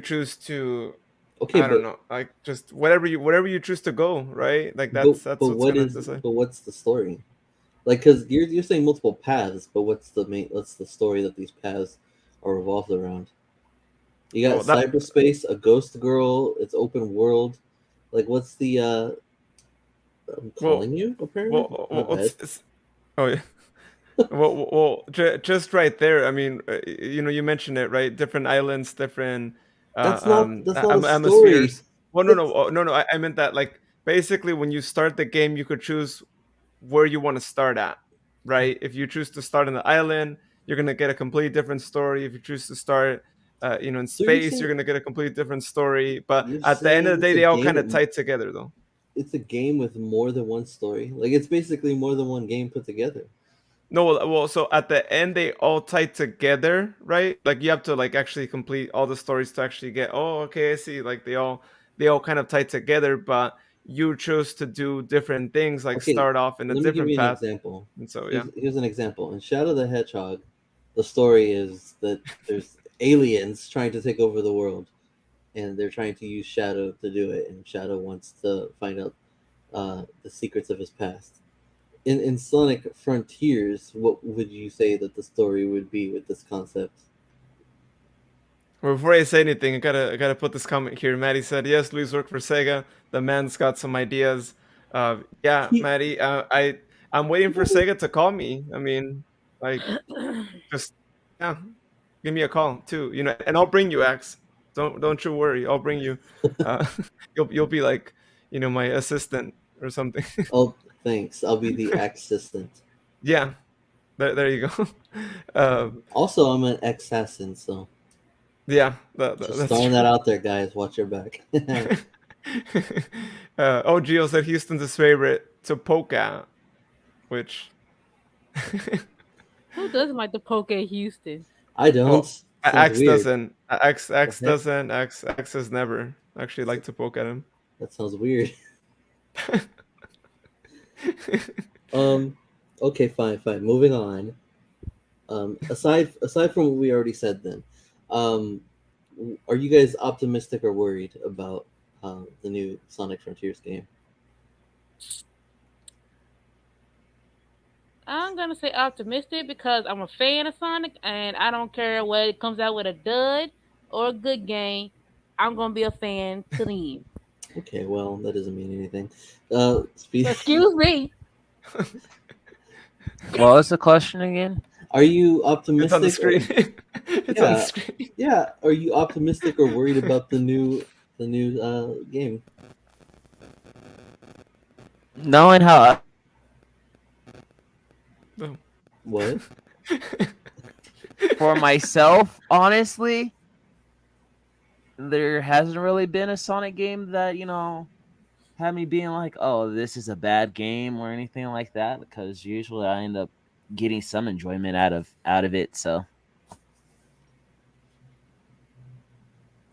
choose to, Okay, I don't know, like just whatever you choose to go, right? Like that's what's what gonna is decide. but what's the story? Like, because you're saying multiple paths, but what's the story that these paths are revolved around? You got Well, that cyberspace, a ghost girl, it's open world. Like, what's the I'm well calling you apparently. My bad. oh yeah. Just right there. I mean, you mentioned it, right? Different islands, different That's not a story. atmospheres. Well, no, no, That's oh, no, no. I meant that like basically when you start the game, you could choose where you want to start at, right? If you choose to start on the island, you're gonna get a completely different story. If you choose to start, in so you're space, you're saying gonna get a completely different story. But you're at the end of saying the it's day, a they all game kind with of tie together, though. it's a game with more than one story. Like it's basically more than one game put together. No, well, so at the end they all tie together, right? Like you have to like actually complete all the stories to actually get. Oh, okay, I see. Like they all kind of tie together, but you chose to do different things, like Okay, start off in a let me give different you an path, example. and so yeah. Here's an example. In Shadow the Hedgehog, the story is that there's aliens trying to take over the world, and they're trying to use Shadow to do it, and Shadow wants to find out the secrets of his past. In Sonic Frontiers, what would you say that the story would be with this concept? Well, before I say anything, I gotta put this comment here. Maddie said, "Yes, Luis worked for Sega. The man's got some ideas." Yeah, Maddie. I'm waiting for Sega to call me. I mean, like just yeah, give me a call too. And I'll bring you X. Don't you worry. I'll bring you. Uh, you'll be like my assistant or something. Oh, thanks. I'll be the assistant. Yeah, there you go. Um, Also, I'm an assassin, so yeah, just that's throwing that true. out there, guys. Watch your back. Gio said Houston's his favorite to poke at, which Who doesn't like to poke at Houston? I don't. well, Sounds X weird. doesn't. The X heck? doesn't. X has never actually liked to poke at him. That sounds weird. Um. Okay, fine, fine. Moving on. Aside from what we already said, then, um, are you guys optimistic or worried about the new Sonic Frontiers game? I'm gonna say optimistic because I'm a fan of Sonic, and I don't care whether it comes out with a dud or a good game. I'm gonna be a fan to the end. Okay, well, that doesn't mean anything. So Speed. excuse me. What was the question again? Are you It's on the optimistic or screen. It's on the yeah, screen. yeah? Are you optimistic or worried about the new game? Knowing how Oh. What? for myself, honestly, there hasn't really been a Sonic game that had me being like, "Oh, this is a bad game" or anything like that. Because usually I end up getting some enjoyment out of it. So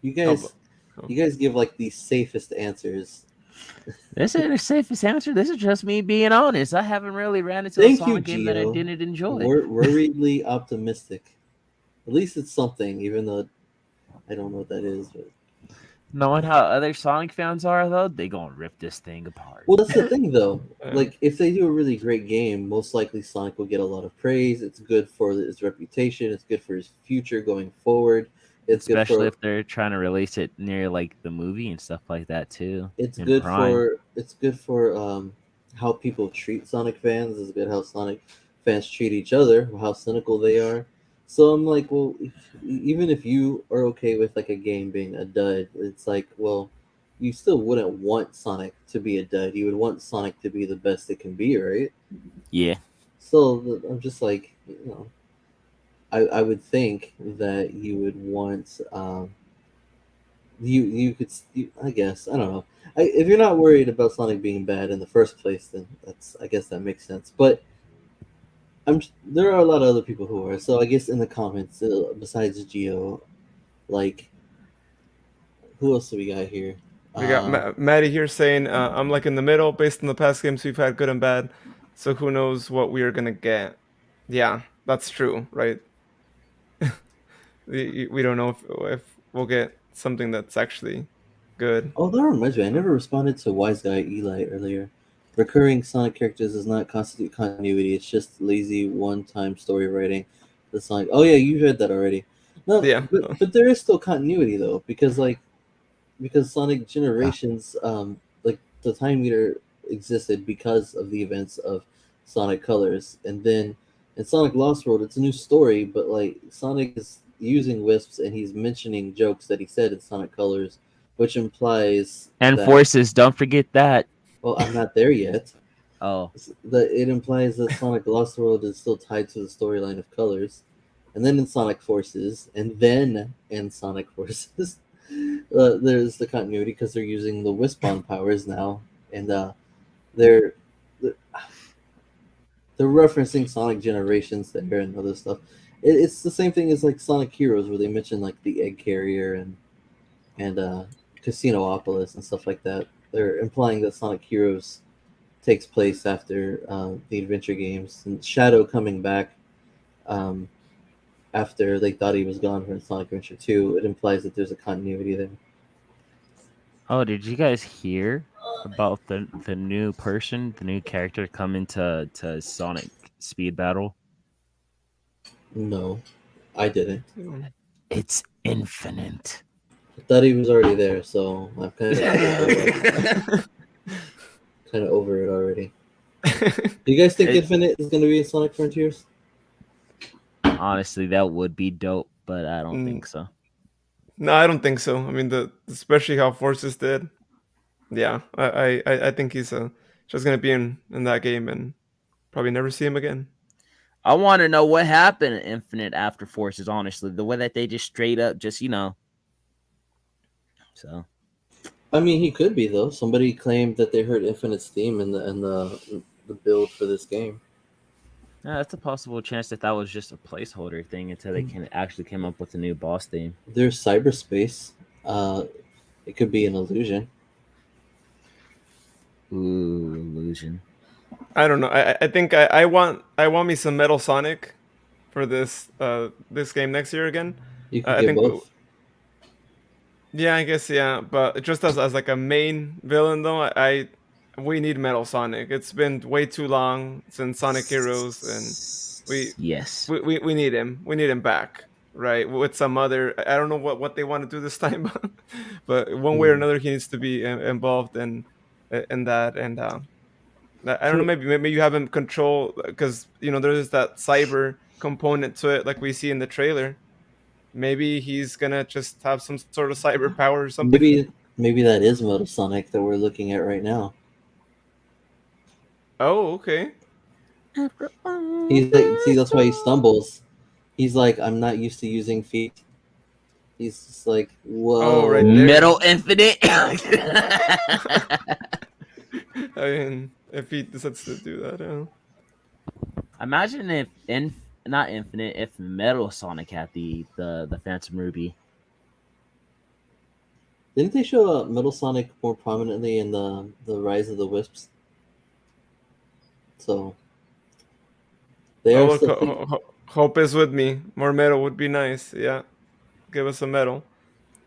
You Oh, but- guys, oh. you guys give like the safest answers. this is the safest answer. This is just me being honest. I haven't really ran into a Thank you, Sonic game that I Geo. didn't enjoy. Worriedly optimistic. At least it's something, even though I don't know what that is. But Knowing how other Sonic fans are, though, they gonna rip this thing apart. well, that's the thing, though. Uh, Like, if they do a really great game, most likely Sonic will get a lot of praise. It's good for his reputation. It's good for his future going forward. It's good Especially for if they're trying to release it near like the movie and stuff like that too. In Prime. it's good for how people treat Sonic fans. It's good how Sonic fans treat each other, how cynical they are. So I'm like, well, even if you are okay with like a game being a dud, it's like, well, you still wouldn't want Sonic to be a dud. You would want Sonic to be the best it can be, right? Yeah. So I'm just like, I would think that you would want you could I guess I don't know. If you're not worried about Sonic being bad in the first place, then that's I guess that makes sense. But there are a lot of other people who are. So I guess in the comments, besides Geo, like who else do we got here? we got Uh, Maddie here saying, "I'm like in the middle based on the past games we've had, good and bad. So who knows what we are gonna get?" Yeah, that's true, right? We don't know if we'll get something that's actually good. oh, that reminds me. I never responded to Wise Guy Eli earlier. Recurring Sonic characters does not constitute continuity. It's just lazy one-time story writing. The Sonic. Oh yeah, you read that already. No, Yeah. but there is still continuity though, because Sonic Generations, like the time meter existed because of the events of Sonic Colors, and then in Sonic Lost World, it's a new story, but like Sonic is using wisps and he's mentioning jokes that he said in Sonic Colors, which implies And that Forces, don't forget that. well, I'm not there yet. Oh. That it implies that Sonic Lost World is still tied to the storyline of Colors, and then in Sonic Forces, and then in Sonic Forces, there's the continuity because they're using the Wispon powers now, and they're they're they're referencing Sonic Generations there and other stuff. It's the same thing as like Sonic Heroes, where they mention like the Egg Carrier and Casinopolis and stuff like that. They're implying that Sonic Heroes takes place after the adventure games, and Shadow coming back um, after they thought he was gone from Sonic Adventure 2. It implies that there's a continuity there. Oh, did you guys hear about the new person, the new character coming to Sonic Speed Battle? No, I didn't. It's Infinite. I thought he was already there, so I'm kind of over it already. Do you guys think It- Infinite is going to be in Sonic Frontiers? Honestly, that would be dope, but I don't Mm, think so. no, I don't think so. I mean, the especially how Forces did. Yeah, I think he's just gonna be in that game and probably never see him again. I want to know what happened in Infinite after Forces. Honestly, the way that they just straight up, just. So I mean, he could be though. Somebody claimed that they heard Infinite's theme in the build for this game. Yeah, that's a possible chance that that was just a placeholder thing until they can actually come up with a new boss theme. There's cyberspace. Uh, it could be an illusion. Ooh, illusion. I don't know. I think I want me some Metal Sonic for this game next year again. You could I get think both. yeah, I guess yeah, but just as like a main villain though, we need Metal Sonic. It's been way too long since Sonic Heroes, and we Yes. we need him. We need him back, right? With some other, I don't know what they want to do this time, but one way or Hmm. another, he needs to be involved in that. And I don't know, So maybe you have him control because there's that cyber component to it, like we see in the trailer. Maybe he's gonna just have some sort of cyber power or something. maybe that is Metal Sonic that we're looking at right now. Oh, okay. He's like, see, that's why he stumbles. He's like, I'm not used to using feet. He's just like, Oh, right whoa. there. Metal Infinite. I mean, if he decides to do that, Imagine if not Infinite, if Metal Sonic had the Phantom Ruby. Didn't they show Metal Sonic more prominently in the Rise of the Wisps? So they oh are look, still think. Hope is with me. More metal would be nice. Yeah, give us some metal.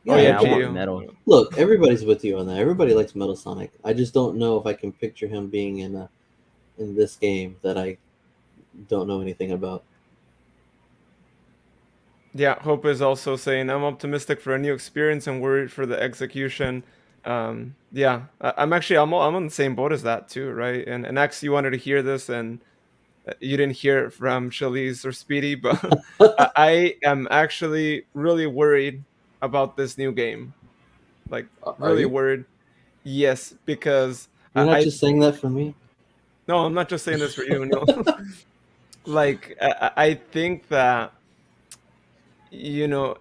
Oh Yeah, yeah, Yeah, I everybody. want Geo. Metal. Look, everybody's with you on that. Everybody likes Metal Sonic. I just don't know if I can picture him being in this game that I don't know anything about. Yeah, Hope is also saying I'm optimistic for a new experience and worried for the execution. Yeah, I'm actually I'm on the same boat as that too, right? And X, you wanted to hear this, and you didn't hear it from Shalice or Speedy, but I am actually really worried about this new game. Like Are really you? worried. Yes, because You're not I just saying that for me. no, I'm not just saying this for you. No, like I think that you know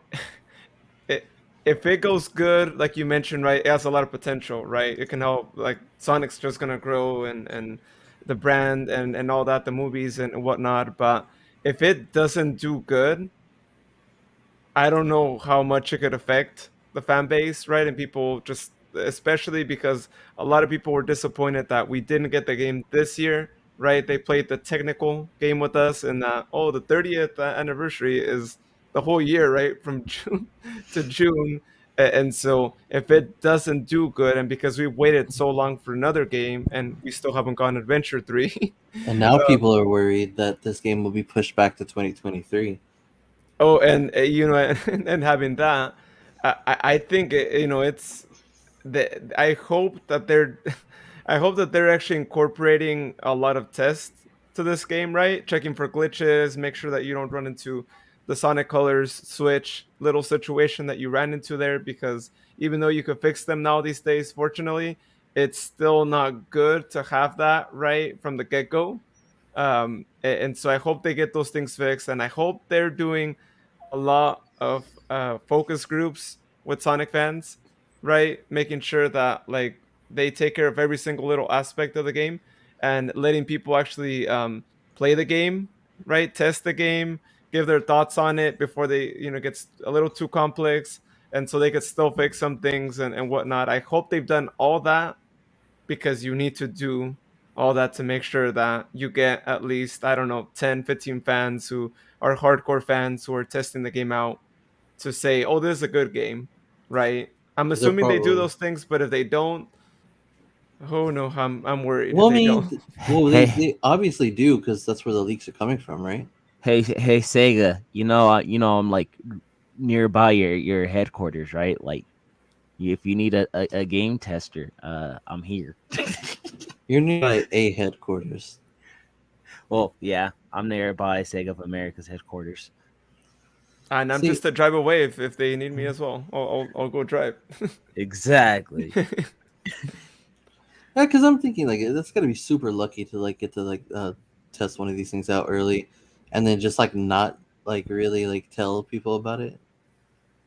it, if it goes good, like you mentioned, right, it has a lot of potential, right? It can help, like Sonic's just gonna grow and the brand and all that, the movies and whatnot. But if it doesn't do good, I don't know how much it could affect the fan base, right? And people just, especially because a lot of people were disappointed that we didn't get the game this year, right? They played the technical game with us, and the 30th anniversary is the whole year, right? From June to June. And so if it doesn't do good, and because we waited so long for another game and we still haven't gotten Adventure 3, And now people are worried that this game will be pushed back to 2023. oh, and and having that, I think it's I hope that they're I hope that they're actually incorporating a lot of tests to this game, right? Checking for glitches, make sure that you don't run into the Sonic Colors switch little situation that you ran into there, because even though you could fix them now these days, fortunately, it's still not good to have that right from the get go. And so I hope they get those things fixed, and I hope they're doing a lot of focus groups with Sonic fans, right? Making sure that like they take care of every single little aspect of the game and letting people actually play the game, right? Test the game, give their thoughts on it before they, gets a little too complex, and so they could still fix some things and whatnot. I hope they've done all that, because you need to do all that to make sure that you get at least, I don't know, 10, 15 fans who are hardcore fans who are testing the game out to say, oh, this is a good game, right? I'm They're assuming they do probably. those things, but if they don't, oh no, I'm worried if Well, I they don't. mean, well, they Hey, they obviously do because that's where the leaks are coming from, right? hey, Sega. I'm like nearby your headquarters, right? Like, if you need a game tester, I'm here. You're nearby a headquarters. Well, yeah, I'm nearby Sega of America's headquarters. And I'm See, just a drive away if they need me as well. I'll go drive. Exactly. yeah, because I'm thinking like that's got to be super lucky to like get to like test one of these things out early, and then just like not like really like tell people about it.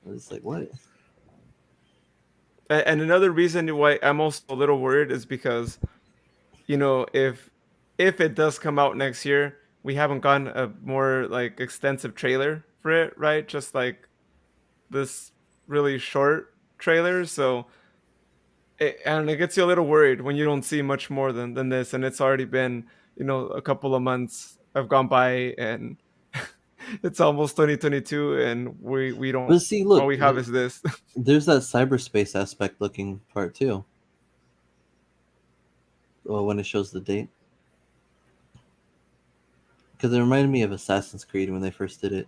It's like what? And another reason why I'm also a little worried is because, if it does come out next year, we haven't gotten a more like extensive trailer for it, right? Just like this really short trailer. So and it gets you a little worried when you don't see much more than this, and it's already been, a couple of months have gone by, and it's almost 2022, and we don't, But see, all look, we have is this. there's that cyberspace aspect looking part too. Well, when it shows the date, because it reminded me of Assassin's Creed when they first did it.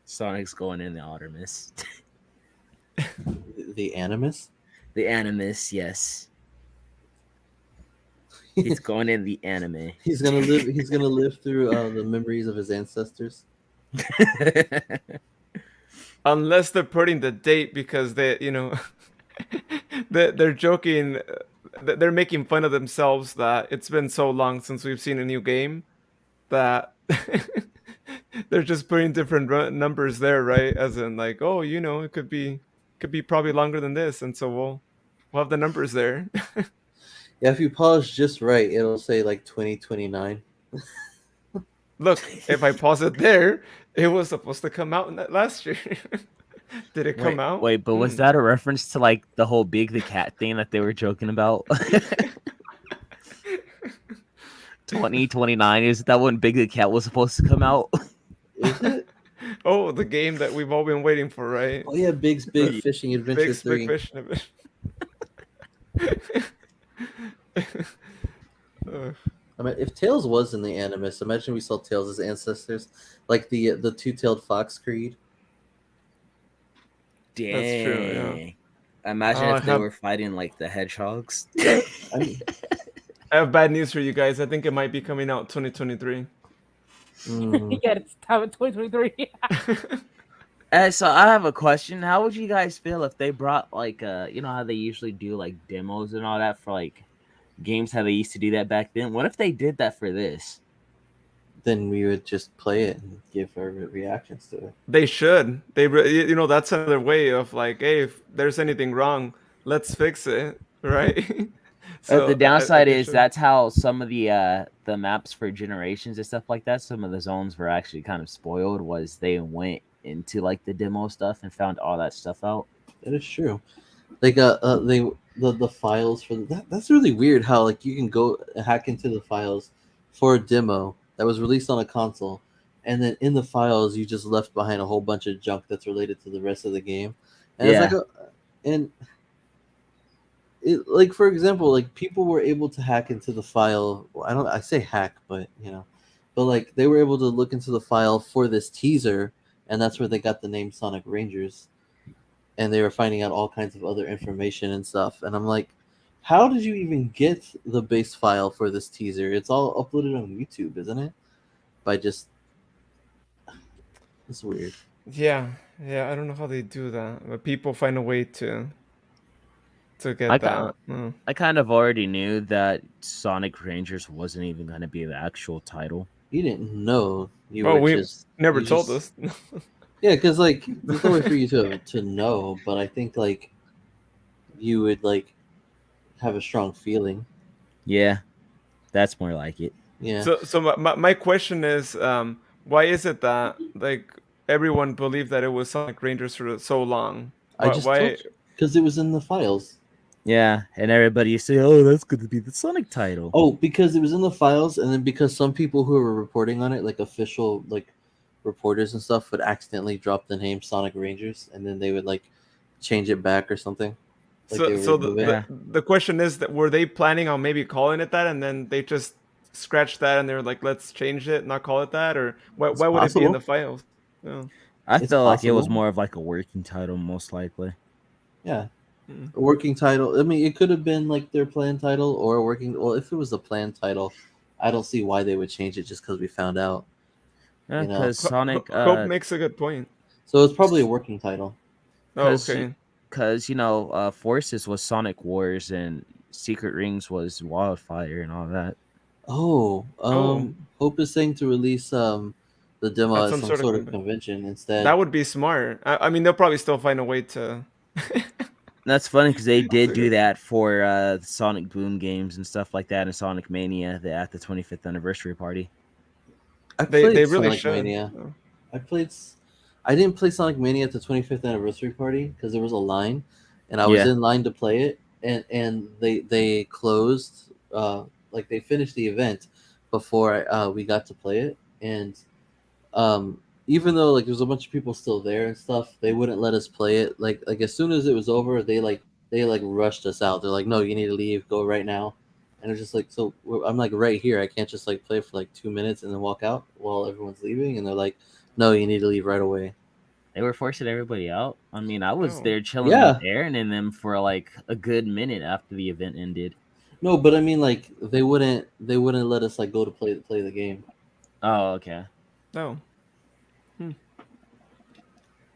Sonic's going in the Artemis. The Animus. The Animus, yes. He's going in the anime. He's gonna live. He's gonna live through the memories of his ancestors. Unless they're putting the date because they're joking, they're making fun of themselves that it's been so long since we've seen a new game that they're just putting different numbers there, right? As in like, oh, it could be probably longer than this, and so we'll have the numbers there. Yeah, if you polish just right, it'll say like 2029. Look, if I pause it there, it was supposed to come out in that last year. Did it come out? Wait, but was that a reference to like the whole Big the Cat thing that they were joking about? 2029, is that when Big the Cat was supposed to come out? Is it? Oh, the game that we've all been waiting for, right? Oh yeah, Big's Big Fishing Adventure Big 3. Fish. Ugh. I mean, if Tails was in the Animus, imagine we saw Tails' ancestors, like the two-tailed fox creed. Dang. That's true, yeah. Imagine Oh, if they were fighting like the hedgehogs. I mean, I have bad news for you guys. I think it might be coming out 2023. You got to stop at 2023. So I have a question. How would you guys feel if they brought like you know how they usually do like demos and all that for like games, how they used to do that back then? What if they did that for this? then we would just play it and give our reactions to it. They should. That's another way of like, hey, if there's anything wrong, let's fix it, right? But the downside they is should. that's how some of the maps for generations and stuff like that, some of the zones were actually kind of spoiled, was they went into like the demo stuff and found all that stuff out. That is true. Like the files for that's really weird. How like you can go hack into the files for a demo that was released on a console, and then in the files you just left behind a whole bunch of junk that's related to the rest of the game. And Yeah. it's like and it, like for example, like people were able to hack into the file. Well, I say hack, but but like they were able to look into the file for this teaser, and that's where they got the name Sonic Rangers. And they were finding out all kinds of other information and stuff. And I'm like, how did you even get the base file for this teaser? It's all uploaded on YouTube, isn't it? By just it's weird. Yeah, I don't know how they do that, but people find a way to I get kind that. Mm. I kind of already knew that Sonic Rangers wasn't even going to be the actual title. You didn't know you Well, were we just never you told just- us. Yeah, because like there's no way for you to know, but I think like you would like have a strong feeling. Yeah, that's more like it. Yeah. So my question is, why is it that like everyone believed that it was Sonic Rangers for so long? I just Why? told you because it was in the files. Yeah, and everybody used to say, "Oh, that's going to be the Sonic title." Oh, because it was in the files, and then because some people who were reporting on it, like official like reporters and stuff, would accidentally drop the name Sonic Rangers, and then they would like change it back or something. Like they So would remove it. the question is that were they planning on maybe calling it that, and then they just scratched that and they're like, let's change it, not call it that, or why would it be in possible. the files? Yeah. I It's felt like it was possible. more of like a working title, most likely. Yeah, Mm. a working title. I mean, it could have been like their planned title or a working. Well, if it was a planned title, I don't see why they would change it just because we found out. Yeah, You know. because Sonic, Hope makes a good point. So it's probably a working title. Oh, 'cause okay. because Forces was Sonic Wars and Secret Rings was Wildfire and all that. Oh, Hope is saying to release the demo At at some some sort of sort of convention instead. That would be smart. I mean, they'll probably still find a way to That's funny because they did do that for the Sonic Boom games and stuff like that, and Sonic Mania at the 25th anniversary party. I They played really Sonic should. Mania. I played. I didn't play Sonic Mania at the 25th anniversary party because there was a line, and I was Yeah, in line to play it, and they closed. Like they finished the event before we got to play it, and even though like there was a bunch of people still there and stuff, they wouldn't let us play it. Like as soon as it was over, they rushed us out. They're like, no, you need to leave, go right now. And it's just like, so I'm like right here. I can't just like play for like 2 minutes and then walk out while everyone's leaving. And they're like, no, you need to leave right away. they were forcing everybody out. I mean, I was Oh. there chilling with Yeah, Aaron and them for like a good minute after the event ended. no, but I mean like they wouldn't let us like go to play the game. Oh, okay. No.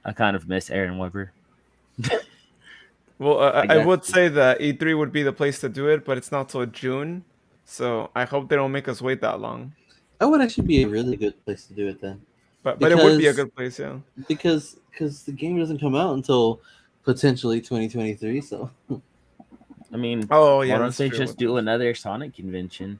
I kind of miss Aaron Weber. Well, I I guess. would say that E3 would be the place to do it, but it's not till June. So I hope they don't make us wait that long. That would actually be a really good place to do it then, But it would be a because good place, yeah. because the game doesn't come out until potentially 2023. So I mean, Oh why yeah, don't that's they true. just do another Sonic convention?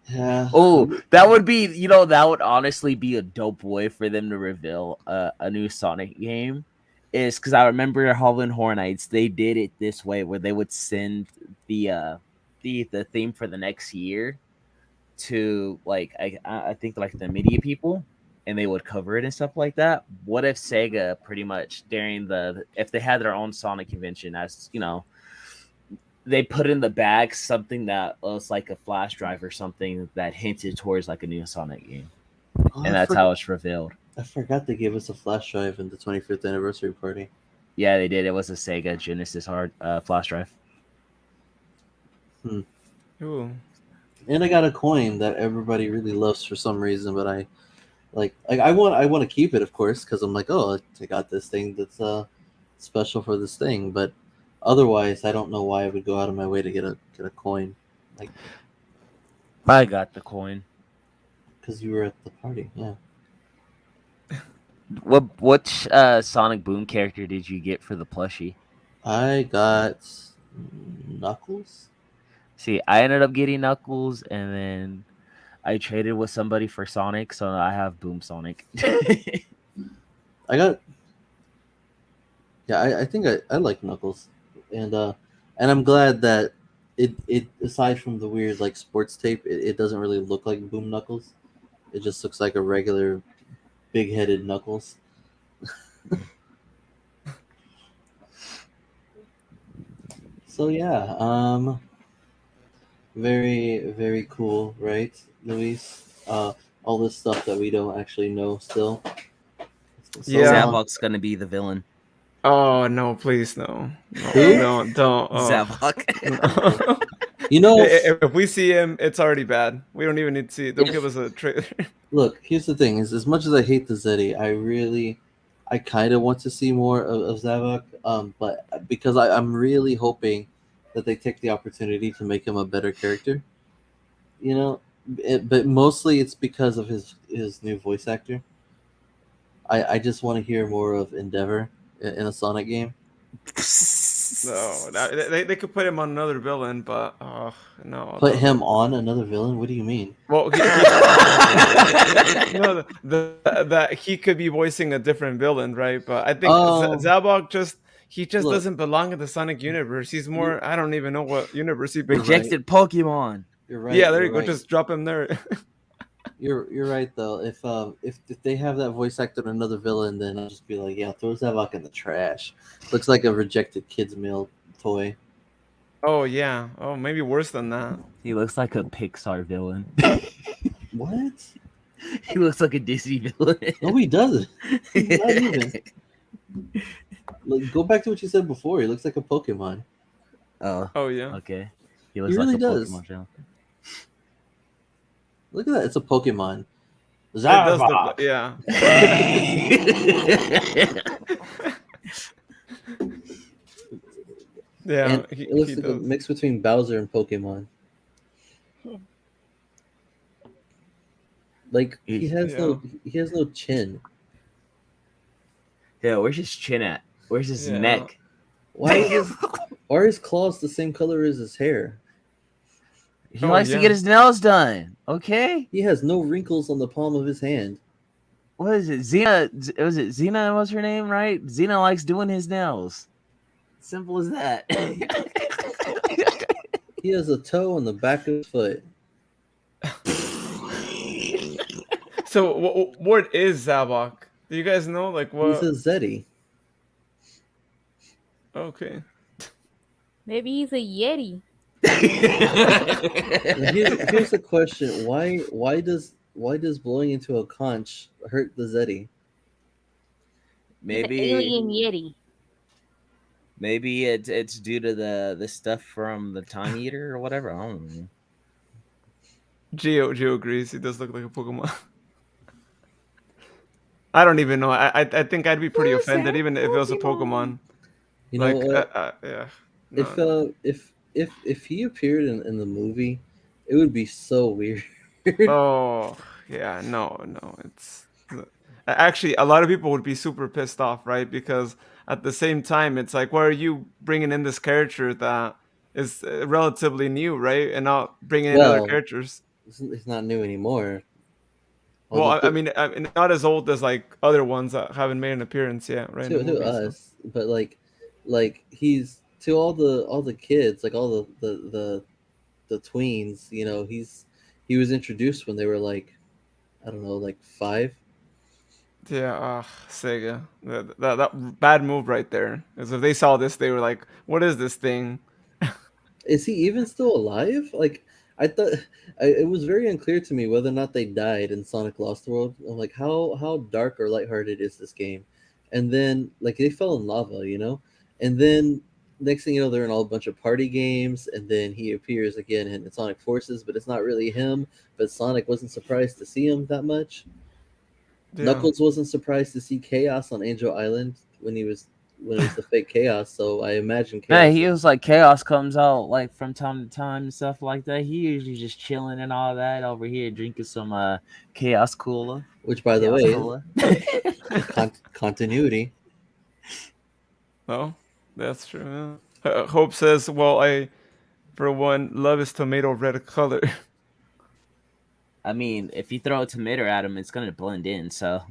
yeah, Oh, that would be, that would honestly be a dope way for them to reveal a new Sonic game. Is because I remember Hollow Hornites, they did it this way where they would send the the theme for the next year to like I think like the media people, and they would cover it and stuff like that. What if Sega pretty much during if they had their own Sonic convention, as they put in the bag something that was like a flash drive or something that hinted towards like a new Sonic game, oh, and that's how it's revealed. I forgot they gave us a flash drive in the 25th anniversary party. Yeah, they did. It was a Sega Genesis hard flash drive. Ooh. And I got a coin that everybody really loves for some reason, but I like I want to keep it, of course, because I'm like, oh, I got this thing that's special for this thing. But otherwise, I don't know why I would go out of my way to get a coin, like I got the coin. because you were at the party. Yeah, What Sonic Boom character did you get for the plushie? I got Knuckles. See, I ended up getting Knuckles, and then I traded with somebody for Sonic, so I have Boom Sonic. I got yeah. I think I like Knuckles, and I'm glad that it aside from the weird like sports tape, it doesn't really look like Boom Knuckles. It just looks like a regular big-headed Knuckles. So yeah, very cool, right, Luis? All this stuff that we don't actually know still. It's been so Yeah. long. Zavok's gonna be the villain. Oh no, please no. No, Who? don't. Oh. Zavok. No. You know, If we see him, it's already bad. We don't even need to see it. Don't give us a trailer. look. Here's the thing: is as much as I hate the Zeddy, I kind of want to see more of Zavok. But because I'm really hoping that they take the opportunity to make him a better character. You know, but mostly it's because of his new voice actor. I just want to hear more of Endeavor in a Sonic game. No, they could put him on another villain, but no, Put no, him no. on another villain? What do you mean? Well, no, that he could be voicing a different villain, right? But I think Oh, Zabok just look, doesn't belong in the Sonic universe. He's you're more, I don't even know what universe he you're belongs. right. Rejected Pokemon. You're right. Yeah, there You're you go. right. Just drop him there. You're right though. If they have that voice actor in another villain, then I'll just be like, yeah, throw Zavok in the trash. Looks like a rejected kids meal toy. Oh yeah. Oh, maybe worse than that. He looks like a Pixar villain. What? He looks like a Disney villain. No, he doesn't. Not even. Like, go back to what you said before. He looks like a Pokemon. Oh, Oh yeah. okay. He looks really like a does. Pokemon villain. Look at that. It's a Pokemon. It does look Zavok. yeah. Yeah, And he, it looks he like a does. mix between Bowser and Pokemon. Like he has Yeah. no chin. Yeah, where's his chin at? Where's his Yeah. neck? Why is his why are his claws the same color as his hair? He Oh likes to yeah. get his nails done. Okay. He has no wrinkles on the palm of his hand. What is it? Was it Xena was her name, right? Xena likes doing his nails. Simple as that. He has a toe on the back of his foot. So what is Zabok? Do you guys know like He's a what? Zeddy. Okay. Maybe he's a Yeti. Now here's a question: why does blowing into a conch hurt the Zeddy? He's an maybe alien Yeti. maybe it's due to the stuff from the Time Eater or whatever. I don't know. Geo agrees. He does look like a Pokemon. I don't even know. I think I'd be pretty Where's offended that even if it was a Pokemon? Pokemon. You know Like what? yeah. No, If no. if he appeared in the movie, it would be so weird. Oh, yeah, no, actually a lot of people would be super pissed off, right? Because at the same time, it's like, why are you bringing in this character that is relatively new, right? And not bringing in other Well, characters. it's not new anymore. Well, Although I mean, not as old as like other ones that haven't made an appearance yet, right, in the to movie. So, us, but like he's to all the kids, like all the tweens. He was introduced when they were like, I don't know, like 5. yeah, Sega, that bad move right there. Because if they saw this, they were like, "What is this thing?" Is he even still alive? Like, I thought it was very unclear to me whether or not they died in Sonic Lost World. I'm like, how dark or lighthearted is this game? And then like they fell in lava. And then next thing you know, they're in all a bunch of party games, and then he appears again in Sonic Forces, but it's not really him. But Sonic wasn't surprised to see him that much. Yeah. Knuckles wasn't surprised to see Chaos on Angel Island when it was the fake Chaos. So I imagine Yeah, Chaos. he was like Chaos comes out like from time to time and stuff like that. He usually just chilling and all that over here drinking some Chaos Cola. Which, by the Chaos way, Cola. continuity. Oh, that's true. Yeah. Hope says, "Well, I, for one, love his tomato red color." I mean, if you throw a tomato at him, it's gonna blend in. So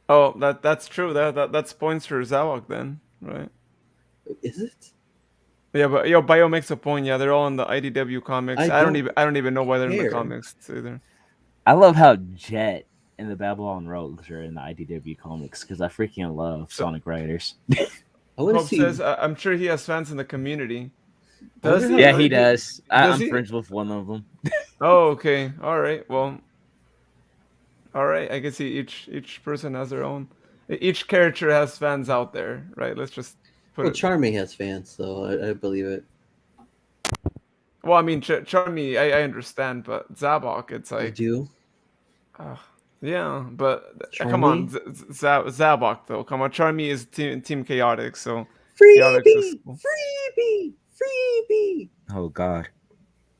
Oh, that's true. That's points for Zawok then, right? Is it? Yeah, but yo, Bio makes a point. Yeah, they're all in the IDW comics. I I don't don't even I don't even know why they're in the care. comics either. I love how Jet and the Babylon Rogues are in the IDW comics because I freaking love So Sonic Riders. I want to Hope see. says, I'm sure he has fans in the community. I Does wonder he? how. Yeah, he does. Does I'm he? friends with one of them. Oh, okay. All right. Well, all right. I can see each person has their own. Each character has fans out there, right? Let's just put Well, it. Charmy has fans, so I believe it. Well, I mean, Charmy, I understand, but Zabok, it's You like, do, uh, yeah, but come on, Charmy. Zabok though. Come on, Charmy is team Chaotic, so Chaotix is Freebie, cool. freebie, freebie. Oh God.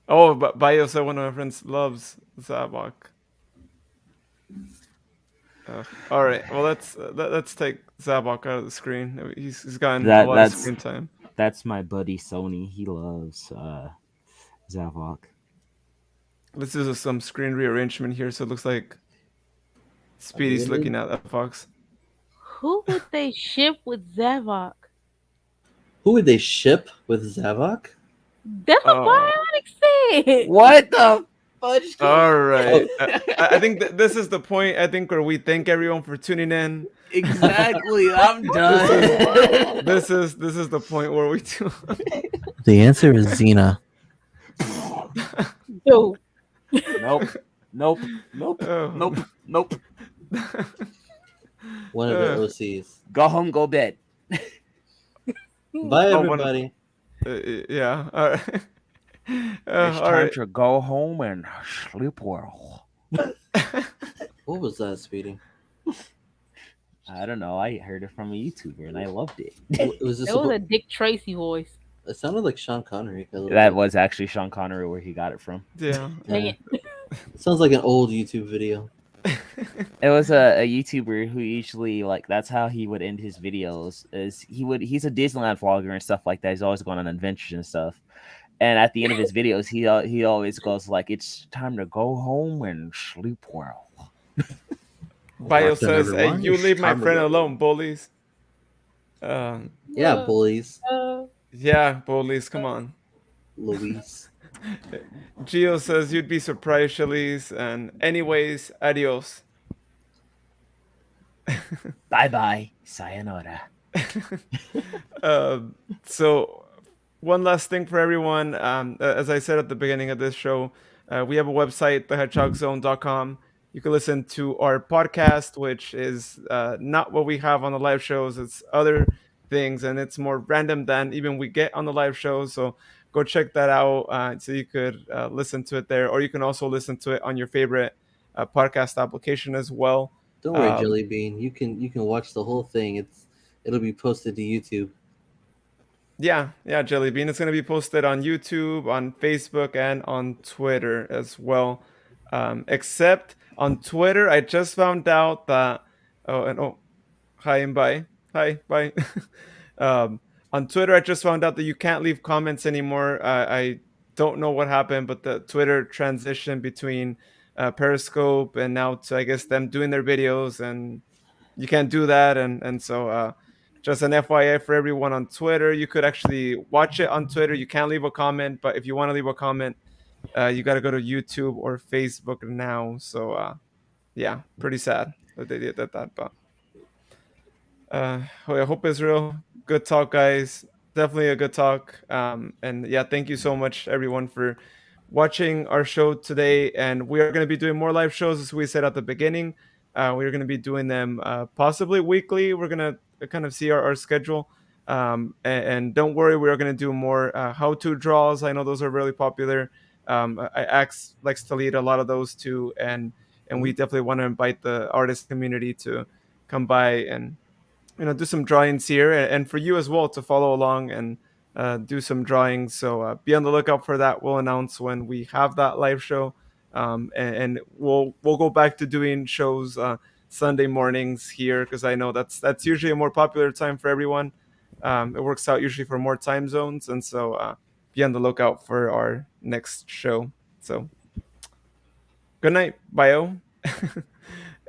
Oh, but Bio said one of my friends loves Zabok. All right, well let's take Zabok out of the screen. He's gotten a That lot of that's screen time. that's my buddy Sony. He loves Zavok. Let's do some screen rearrangement here, so it looks like Speedy's Really? looking at a fox. Who would they ship with Zavok? Who would they ship with Zavok? That's what Oh, Bionic said. What the fudge? all Oh, right. I think this is the point. I think where we thank everyone for tuning in. Exactly. I'm done. This is the point where we do. the answer is Xena. Dude. Nope. Nope. Nope. Oh. Nope. Nope. One of the OCs. Go home. Go bed. Bye, Oh, one of- everybody. yeah. All right. It's All time right. to go home and sleep well. What was that, Speedy? I don't know. I heard it from a YouTuber and I loved it. Was this? That was a Dick Tracy voice. It sounded like Sean Connery. A little That bit. was actually Sean Connery where he got it from. Yeah. Dang it. It sounds like an old YouTube video. It was a YouTuber who usually like that's how he would end his videos. He's a Disneyland vlogger and stuff like that. He's always going on adventures and stuff. And at the end of his videos, he always goes like, "It's time to go home and sleep well." Bio Mark that says, "Hey, everyone. you It's leave my time to friend go. alone, bullies." Um, Yeah, bullies, yeah, bullies, come on. Luis. Gio says you'd be surprised, Shalice. And anyways, adios. Bye bye, sayonara. Um, so one last thing for everyone. As I said at the beginning of this show, we have a website, thehedgehogzone.com. You can listen to our podcast, which is not what we have on the live shows. It's other things, and it's more random than even we get on the live shows. So go check that out, so you could listen to it there, or you can also listen to it on your favorite podcast application as well. Don't worry, Um, Jelly Bean. You can watch the whole thing. It'll be posted to YouTube. yeah, Jelly Bean. It's going to be posted on YouTube, on Facebook, and on Twitter as well. Except on Twitter, I just found out that. Oh, hi and bye. Hi, bye. um, on Twitter, I just found out that you can't leave comments anymore. I don't know what happened, but the Twitter transition between Periscope and now to, I guess, them doing their videos, and you can't do that. And so just an FYI for everyone on Twitter, you could actually watch it on Twitter. You can't leave a comment, but if you want to leave a comment, you got to go to YouTube or Facebook now. So yeah, pretty sad that they did that. But I hope Israel. Good talk, guys. Definitely a good talk. And yeah, thank you so much, everyone, for watching our show today. And we are going to be doing more live shows, as we said at the beginning. We're going to be doing them possibly weekly. We're going to kind of see our schedule. And don't worry, we're going to do more how-to draws. I know those are really popular. Axe likes to lead a lot of those too, and we definitely want to invite the artist community to come by and do some drawings here, and for you as well to follow along and do some drawings. So be on the lookout for that. We'll announce when we have that live show, and we'll go back to doing shows Sunday mornings here, because I know that's usually a more popular time for everyone. It works out usually for more time zones, and so be on the lookout for our next show. So good night, Bio,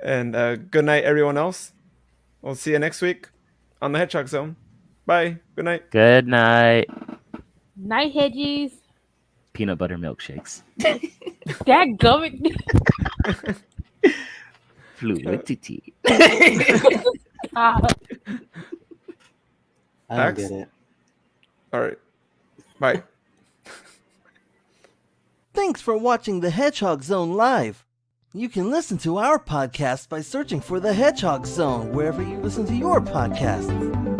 and good night, everyone else. We'll see you next week on the Hedgehog Zone. Bye. Good night. Good night. Night hedges. Peanut butter milkshakes. That gummit. Fluidity. Ah. I don't Axe? get it. All right. Bye. Thanks for watching the Hedgehog Zone live. You can listen to our podcast by searching for the Hedgehog Zone wherever you listen to your podcasts.